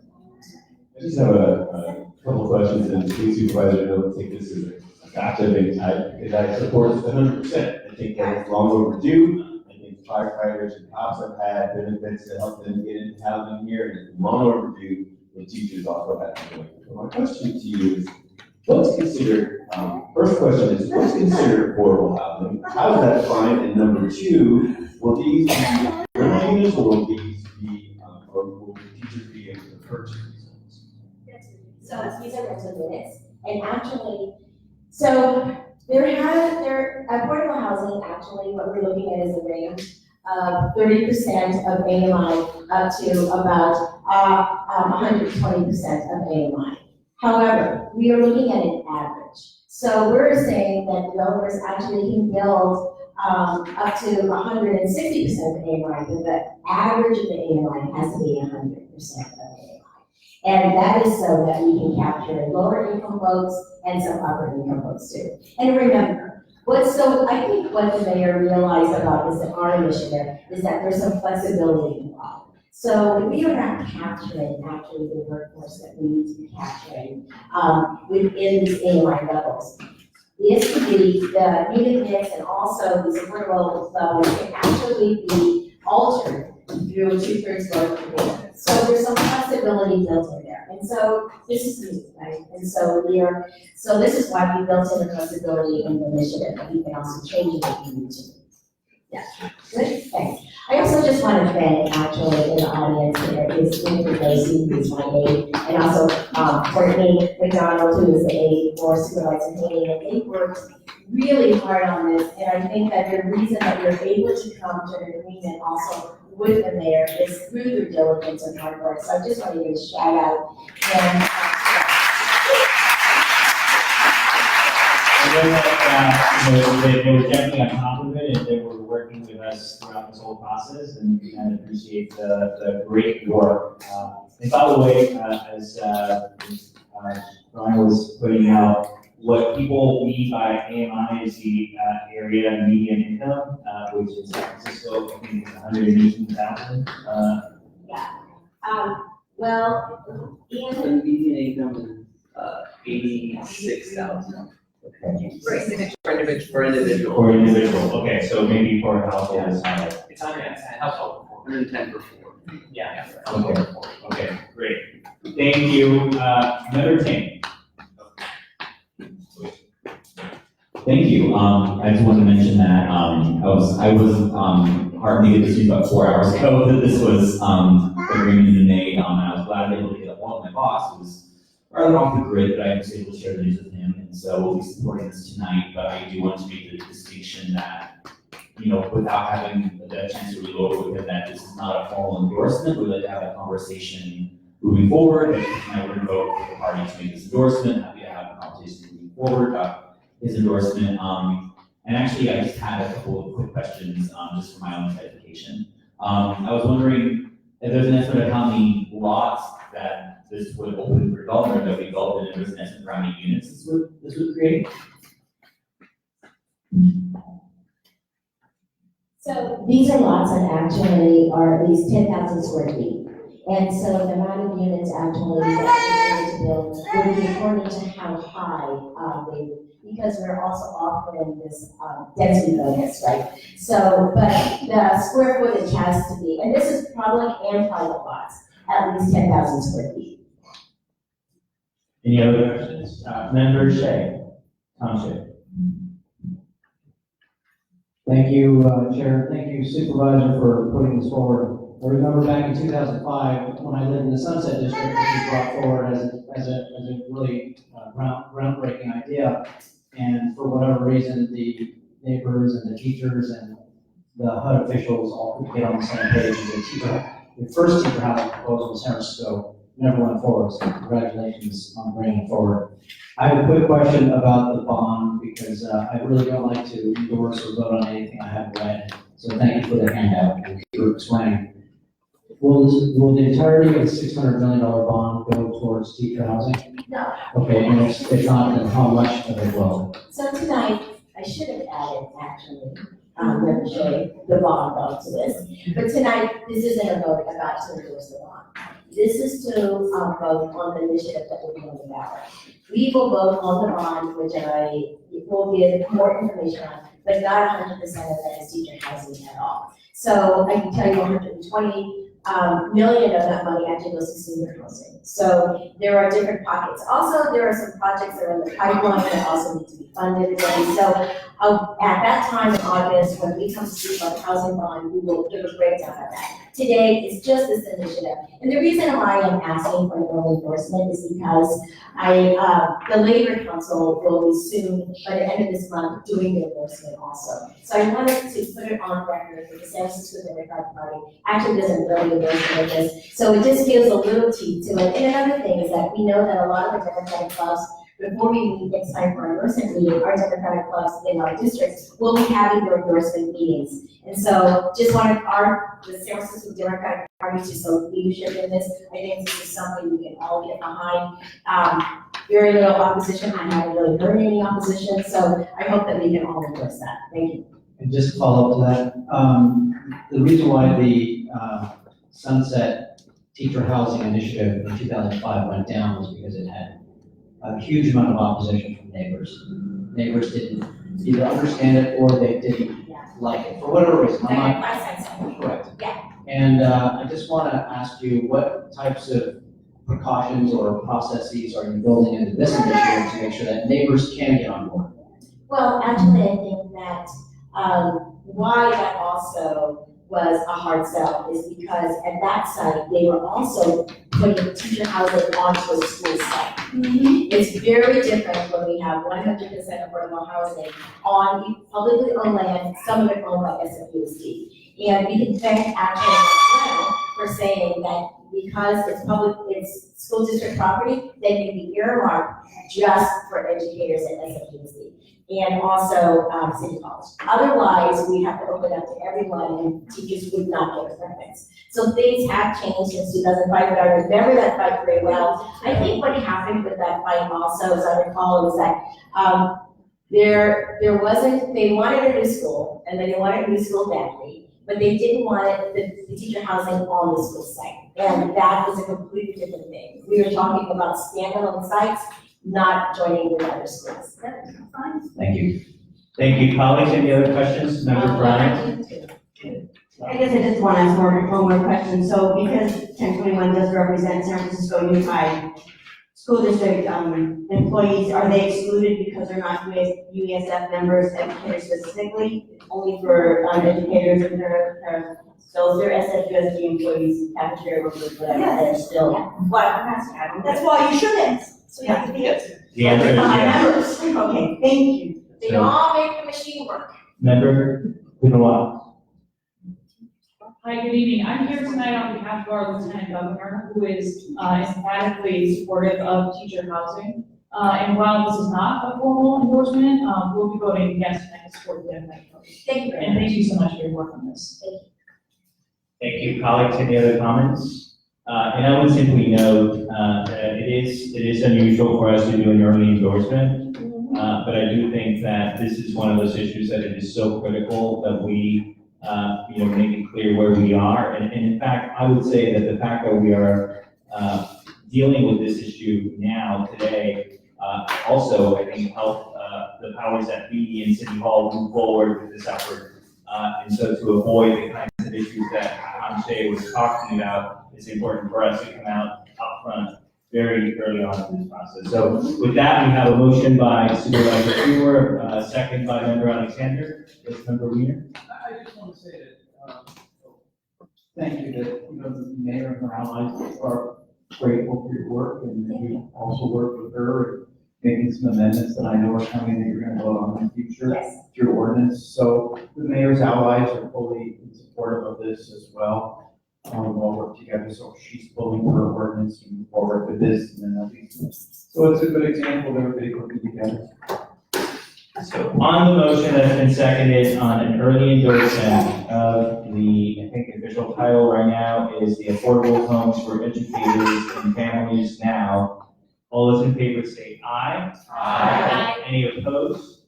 I just have a couple questions, and please, Supervisor, don't take this as a gotcha thing, because I support it 100%. I think that it's long overdue. I think firefighters and cops have had benefits to help them get into housing here, and it's long overdue. The teachers also have to do it. So my question to you is, what's considered, first question is, what's considered affordable housing? How is that defined? And number two, will these be rental units, or will these be, or will the teachers be able to purchase these homes? So these are rental units, and actually, so their affordable housing, actually, what we're looking at is a range of 30% of AMI up to about 120% of AMI. However, we are looking at an average. So we're saying that developers actually can build up to 160% of AMI, but the average of the AMI has to be 100% of AMI. And that is so that we can capture lower income folks and some upper income folks too. And remember, I think what the mayor realized about this in our initiative is that there's some flexibility involved. So we are not capturing actually the workforce that we need to be capturing within these AMI levels. The SPD, the unit mix, and also these affordable levels can actually be altered through a 2/3 vote provision. So there's some flexibility built in there. And so this is new, right? And so this is why we built in the flexibility in the initiative, and we can also change it if we need to. Yeah, good, thanks. I also just want to thank, actually, in the audience here, is Ingrid Lacey, who's my aide, and also Courtney McDonald, who is the aide for Supervisor Haney, and they worked really hard on this, and I think that the reason that we're able to come to an agreement also with the mayor is through their diligence and hard work. So I just want to give a shout out. And, they were definitely on top of it, and they were working with us throughout this whole process, and I appreciate the great work. And by the way, as Brian was putting out, what people mean by AMI is the area median income, which in San Francisco, I think is 118,000. Well, The median income is 86,000. Okay. For individual. For individual, okay, so maybe for a household is higher. It's on a household, 110 per 4. Yeah. Okay, great. Thank you. Member Ting. Thank you. I just wanted to mention that I was heartened to get this news about 4 hours ago that this was agreement has been made. And I was glad to be able to get a hold of my boss, who was rather off the grid, but I was able to share the news with him. And so we'll be supporting this tonight. But I do want to make the distinction that, without having the chance to really go over with him, that this is not a formal endorsement. We'd like to have a conversation moving forward. If tonight we're going to vote for the party to make this endorsement, happy to have a conversation moving forward about his endorsement. And actually, I just had a couple of quick questions just for my own clarification. I was wondering if there's an estimate of how many lots that this would open for development, that we developed, and there's an estimate for how many units this would create? so these are lots that actually are at least 10,000 square feet. And so the amount of units actually that is going to bill would be according to how high, because we're also offering this, density bonus, right? So, but the square footage has to be, and this is public and private lots, at least 10,000 square feet. Any other questions? Member Shea, Township. Thank you, Chair. Thank you, Supervisor, for putting this forward. I remember back in 2005, when I lived in the Sunset District, this was brought forward as a really groundbreaking idea. And for whatever reason, the neighbors and the teachers and the HUD officials all couldn't get on the same page. The first teacher housing proposal in San Francisco never went forward, so congratulations on bringing it forward. I have a quick question about the bond, because I really don't like to endorse or vote on anything I haven't read. So thank you for the handout and for explaining. Will the entirety of the $600 million bond go towards teacher housing? No. Okay, and if not, then how much of it will? So tonight, I should have added, actually, Member Shea, the bond vote to this. But tonight, this isn't a vote about to endorse the bond. This is to vote on the initiative that will be on the ballot. We will vote on the bond, which I will give more information on, but not 100% of that is teacher housing at all. So I can tell you 120 million of that money actually goes to senior housing. So there are different pockets. Also, there are some projects that are in the pipeline that also need to be funded. And so at that time in August, when we come to speak about the housing bond, we will give a breakdown of that. Today is just this initiative. And the reason why I'm asking for an early endorsement is because the Labor Council will be soon, by the end of this month, doing the endorsement also. So I wanted to put it on record that the San Francisco Democratic Party actually does an early endorsement of this. So it just gives a little teeth to it. And another thing is that we know that a lot of the Democratic clubs, before we meet next time for our endorsement meeting, our Democratic clubs in our districts will be having their endorsement meetings. And so just wanted the San Francisco Democratic Party to show leadership in this. I think this is something we can all get behind. Very little opposition. I haven't really heard any opposition, so I hope that we can all endorse that. Thank you. And just to follow up to that, the reason why the Sunset Teacher Housing Initiative in 2005 went down was because it had a huge amount of opposition from neighbors. Neighbors didn't either understand it or they didn't like it for whatever reason. Correct. Yeah. And I just want to ask you, what types of precautions or processes are you building into this initiative to make sure that neighbors can get on board? Well, actually, I think that why that also was a hard sell is because at that site, they were also putting teacher housing onto a school site. It's very different when we have 100% affordable housing on publicly owned land, some of it owned by SFDCCC. And we can thank actually for saying that because it's school district property, they can be earmarked just for educators at SFDCCC. And also City College. Otherwise, we have to open up to everyone and teachers would not get preference. So things have changed since 2005, but I remember that fight very well. I think what happened with that fight also, as I recall, is that they wanted a new school, and they wanted a new school badly, but they didn't want the teacher housing on the school site. And that was a completely different thing. We were talking about standalone sites, not joining with other schools. Thank you. Thank you, colleagues. Any other questions? Member Bryant? I guess I just want to ask one more question. So because 1021 does represent San Francisco Unified School District employees, are they excluded because they're not UESF members, educators specifically, only for educators and so if they're SFUSD employees, cafeteria workers, whatever, they're still. Well, I'm asking, that's why you shouldn't. So you have to be The answer is yes. Okay, thank you. They all make the machine work. Member Benoit? Hi, good evening. I'm here tonight on behalf of our Lieutenant Governor, who is emphatically supportive of teacher housing. And while this is not a formal endorsement, we'll be voting yes tonight to support the Democratic Party. Thank you very And much. thank you so much for your work on this. Thank you, colleagues. Any other comments? And I would simply note that it is unusual for us to do an early endorsement, but I do think that this is one of those issues that it is so critical that we, make it clear where we are. And in fact, I would say that the fact that we are dealing with this issue now, today, also, I think, help the powers that be in City Hall move forward with this effort. And so to avoid the kinds of issues that Shay was talking about, it's important for us to come out upfront very early on in this process. So with that, we have a motion by Supervisor Brewer, second by Member Alexander. Yes, Member Wiener? I just want to say that, thank you that, the mayor and her allies are grateful for your work, and that you also work with her and making some amendments that I know are coming that you're going to vote on in the future through ordinance. So the mayor's allies are fully in support of this as well. We'll work together, so she's pulling her ordinance and move forward with this, and then that'll be. So it's a good example of everybody working together. So on the motion that's been seconded on an early endorsement of the, I think, official title right now is the Affordable Homes for Educators and Families Now. All those in favor say aye. Aye. Any opposed?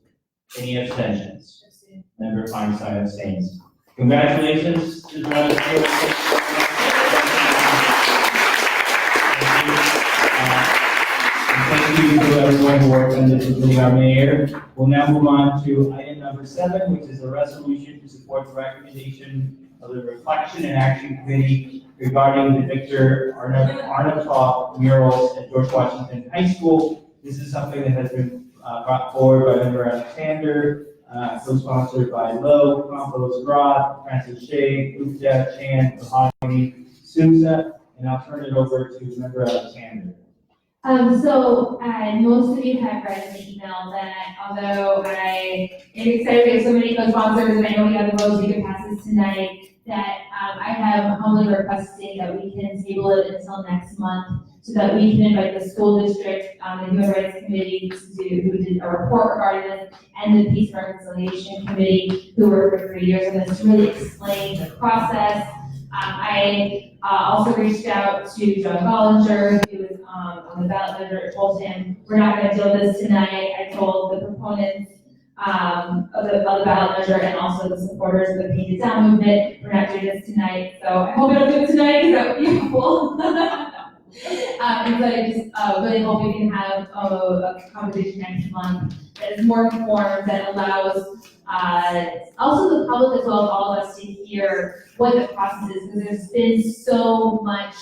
Any abstentions? Member Feinstein abstains. Congratulations to the Thank you to everyone who worked on this, including our mayor. We'll now move on to item number 7, which is a resolution to support the recommendation of the Reflection and Action Committee regarding the Victor Arnott murals at George Washington High School. This is something that has been brought forward by Member Alexander, co-sponsored by Lowe, Campos, Grodd, Francis Shea, Gupta, Chan, Mahoney, Souza, and I'll turn it over to Member Alexander. So most of you have read the email that although I am excited to have so many co-sponsors and I know we have the votes we can pass this tonight, that I have humbly requested that we can table it until next month so that we can invite the school district, the Human Rights Committee who did a report regarding this, and the Peace and Reconciliation Committee who worked for 3 years on this to really explain the process. I also reached out to John Bollinger, who was on the ballot measure, told him, we're not going to deal with this tonight. I told the proponents of the ballot measure and also the supporters of the Paint It Down movement, we're not doing this tonight. So I hope we don't do it tonight because that would be helpful. But I just really hope we can have a conversation next month that is more informed, that allows also the public as well as all of us to hear what the process is, because there's been so much,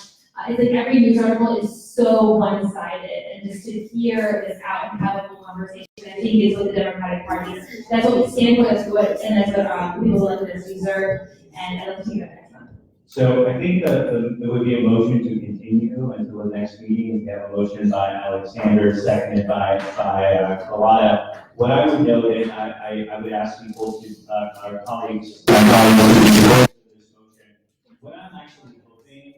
it's like every news article is so one-sided, and just to hear this out and have a full conversation, I think is what the Democratic Party, that's what we stand for, that's what, and that's what people elected us deserve, and I'd like to see that next month. So I think that there would be a motion to continue until the next meeting. We have a motion by Alexander, seconded by Kalada. What I would note, and I would ask people to, our colleagues, what I'm actually hoping,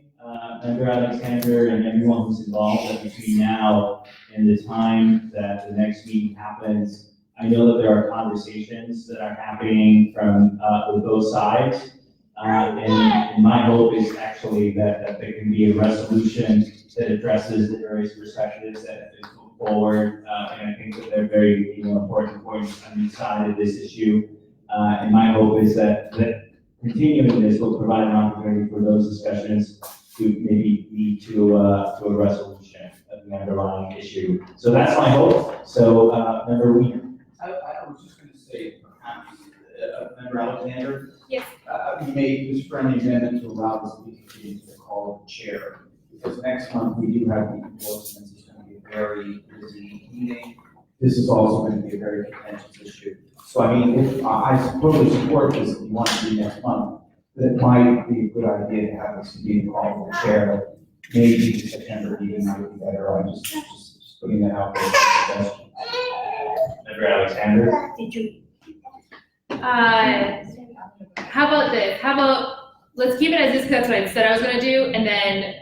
Member Alexander and everyone who's involved, that between now and the time that the next meeting happens, I know that there are conversations that are happening from with both sides. And my hope is actually that there can be a resolution that addresses the various perspectives that have been put forward. And I think that they're very important points on each side of this issue. And my hope is that continuing this will provide an opportunity for those discussions to maybe lead to a resolution of the underlying issue. So that's my hope. So, Member Wiener. I was just going to say, perhaps, Member Alexander. Yes. We made this friendly amendment to allow the speaker to call the chair, because next month we do have the endorsements. It's going to be a very busy meeting. This is also going to be a very contentious issue. So I mean, if I totally support this, if you want to do next month, that might be a good idea to have this meeting call the chair. Maybe the September meeting might be better. I'm just putting that out there. Member Alexander. How about this? Let's keep it as is, because that's what I said I was going to do, and then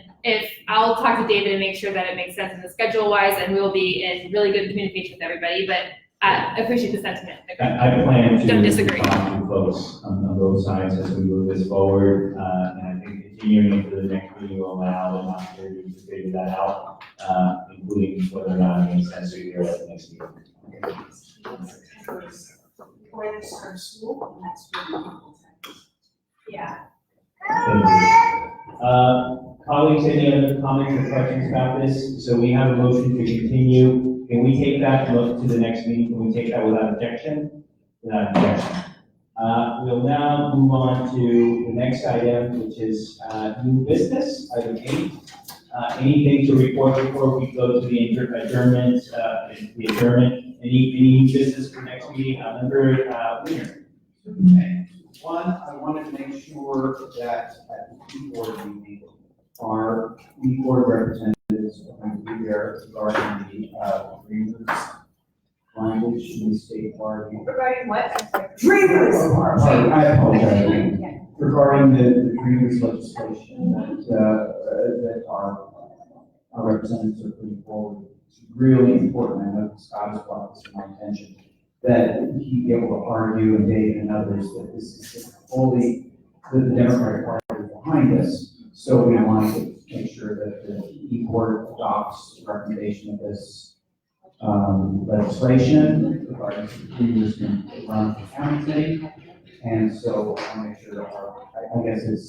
I'll talk to David and make sure that it makes sense in the schedule wise, and we'll be in really good communication with everybody, but I appreciate the sentiment. I plan to don't disagree. talk to folks on both sides as we move this forward, and I think continuing into the next meeting will allow an opportunity to figure that out, including whether or not it makes sense to hear at the next meeting. Before they start school, and that's really important. Yeah. colleagues, any other comments or questions about this? So we have a motion to continue. Can we take that to the next meeting? Can we take that without objection? Without objection. We'll now move on to the next item, which is new business, item 8. Anything to report before we go to the adjournment? Any new business for next meeting? Member Wiener. One, I wanted to make sure that at the key board meeting, our key board representatives are going to be there regarding the dreamers language in the state party. Regarding what? Dreamers. I apologize. Regarding the dreamers legislation that our representatives are putting forward. It's really important. I know Scott has brought this to my attention, that he be able to argue and Dave and others that this is fully the Democratic Party behind us. So we want to make sure that the E-Board adopts the recommendation of this legislation regarding dreamers can run for county committee. And so I want to make sure that I guess it's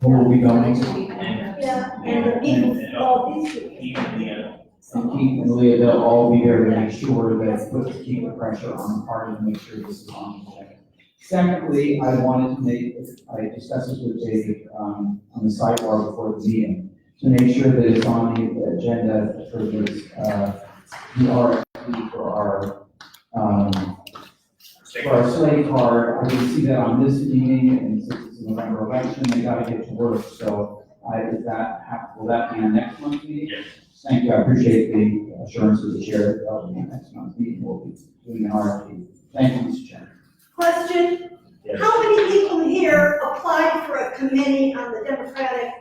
who will be going to. Yeah, and the people, all these people. And Keith and Leah, they'll all be there to make sure that keep the pressure on the party to make sure this is on the agenda. Secondly, I discussed this with David on the sidebar before the meeting, to make sure that it's on the agenda for this, the RFP for our slate card. I didn't see that on this meeting, and since it's a November election, they gotta get to work, so will that be on next month's meeting? Yes. Thank you, I appreciate the assurance of the chair that that'll be next month's meeting, we'll be doing an RFP. Thank you, Mr. Chairman. Question, Yes. how many people here applied for a committee on the Democratic?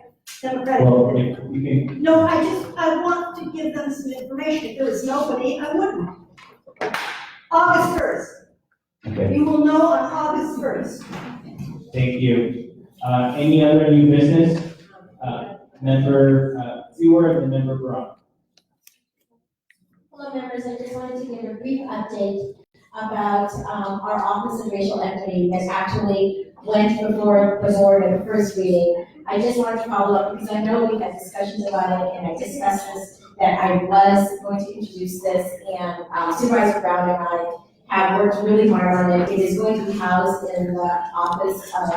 Well, if we can. No, I want to give them some information. If there was nobody, I wouldn't. August 1st. Okay. You will know on August 1st. Thank you. Any other new business? Member Fewer and Member Brown. Hello, members. I just wanted to give a brief update about our Office of Racial Equity that actually went before the board at the first reading. I just wanted to follow up because I know we had discussions about it, and I discussed this, that I was going to introduce this, and Supervisor Brown and I have worked really hard on it. It is going to be housed in the Office of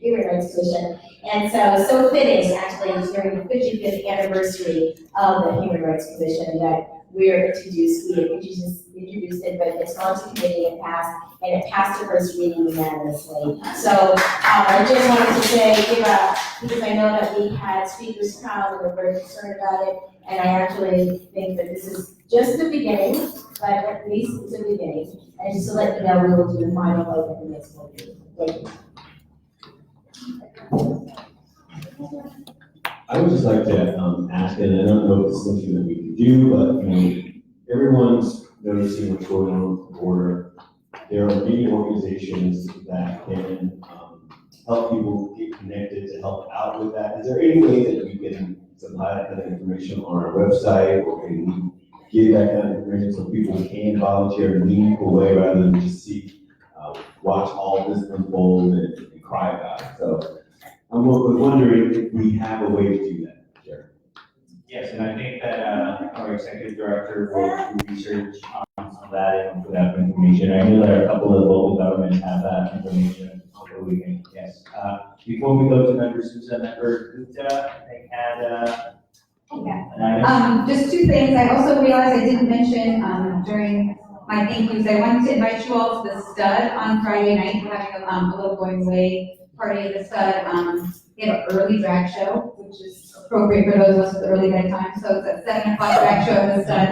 Human Rights Commission. And so fitting, actually, during the 55th anniversary of the Human Rights Commission, that we introduced it, but it's gone to committee and passed, and it passed the first reading unanimously. So I just wanted to say, because I know that we had speakers come and were very concerned about it, and I actually think that this is just the beginning, but at least it's a beginning. And just to let you know, we will do the final vote in the next board meeting. Thank you. I would just like to ask, and I don't know if it's something that we can do, but everyone's noticing what's going on with the border. There are many organizations that can help people get connected to help out with that. Is there any way that we can supply that kind of information on our website, or can we give that kind of information so people can volunteer in a meaningful way rather than just watch all this unfold and cry about it? So I was wondering if we have a way to do that, Jared. Yes, and I think that our executive director will do research on that and put out information. I know that a couple of local governments have that information over the weekend. Yes. Before we go to Member Souza, Member Gupta, I had just two things. I also realized I didn't mention during my thank yous, I wanted to invite you all to the Stud on Friday night. We're having a little going away party at the Stud. We have an early drag show, which is appropriate for those of us with early bedtime. So it's a 7 o'clock drag show at the Stud.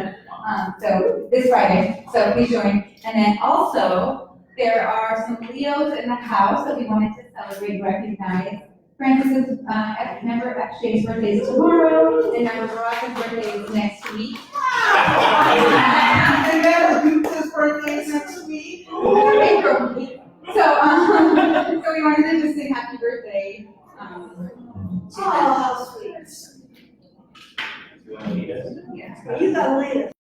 So this Friday. So please join. And then also, there are some Leos in the house that we wanted to celebrate and recognize. Francis's member FJ's birthday is tomorrow, and member Baraka's birthday is next week. And member Gupta's birthday is next week. So, so we wanted to just say happy birthday. Oh, how sweet. Yeah. You gotta lead us.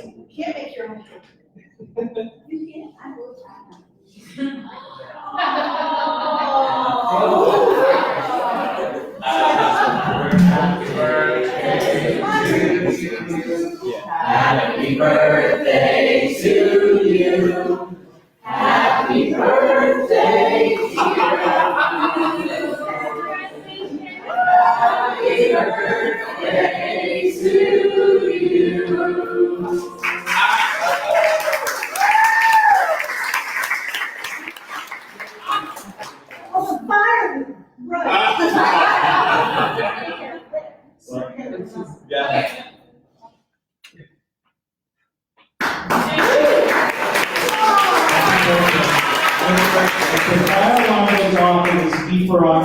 You can't make your own. You can't. I will try. Happy birthday to you. Happy birthday, dear. Happy birthday to you. Oh, the fire, right. Yeah. The fire alarm goes off and it's before on.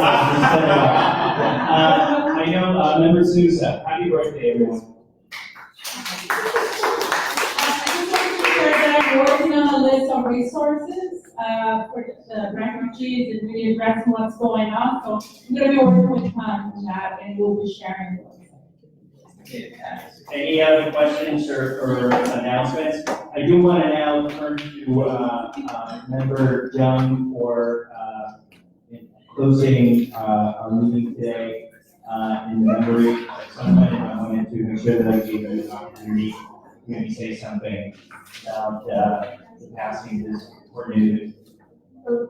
I know, Member Sousa, happy birthday, everyone. I'm working on a list of resources, for the refugees and really addressing what's going on, so I'm gonna be working with Tom on that, and we'll be sharing those. Any other questions or announcements? I do want to now turn to Member Young for closing our meeting today in memory of someone, and I wanted to make sure that I gave you the opportunity to maybe say something about the passing of this coordinated.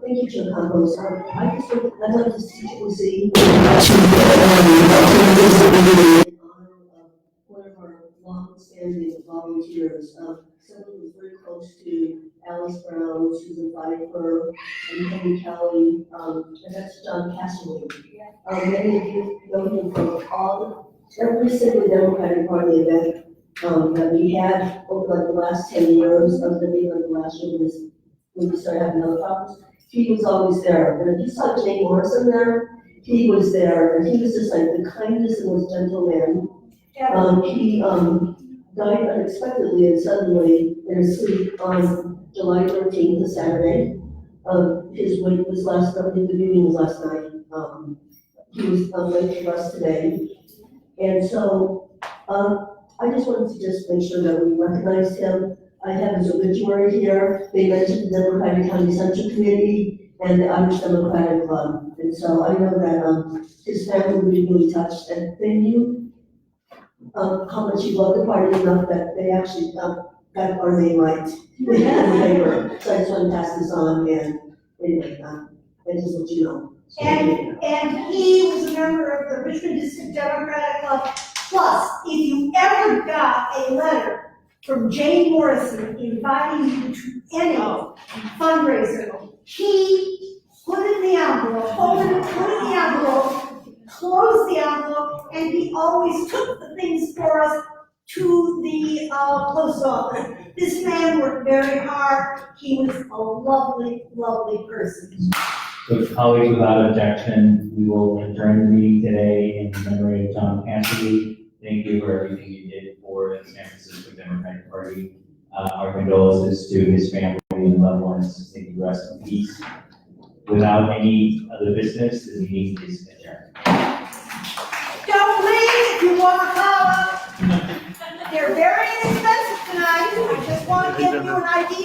Thank you, Chair Campos. I'd like to see one of our long-standing volunteers. Someone who's very close to Alice Brown, Susan Pfeiffer, and Henry Kelly, and that's John Castaway. Many of you know him from every single Democratic Party event that we had over like the last 10 years, of the last year when we started having other problems. He was always there. And if you saw Jay Morrison there, he was there, and he was just like the kindest and most gentle man. He died unexpectedly and suddenly in his sleep on July 13th, a Saturday. His wake was last night, the viewing was last night. He was late for us today. And so I just wanted to just make sure that we recognized him. I have his obituary here. They mentioned the Democratic County Central Committee and the Irish Democratic Club. And so I know that his family will be really touched, and they knew how much he loved the party enough that they actually got our name right in the paper. So I just want to pass this on, and anyway, I just let you know. And he was a member of the Richmond District Democratic Club. Plus, if you ever got a letter from Jane Morrison inviting you to any fundraiser, he put it in the envelope, folded it, put it in the envelope, closed the envelope, and he always took the things for us to the post office. This man worked very hard. He was a lovely, lovely person. So colleagues, without objection, we will adjourn the meeting today in memory of John Cassidy. Thank you for everything you did for the San Francisco Democratic Party. Our condolences to his family and loved ones. Thank you, rest in peace. Without any other business, the meeting is adjourned. Don't leave if you want to follow. They're very inexpensive tonight. I just want to give you an idea.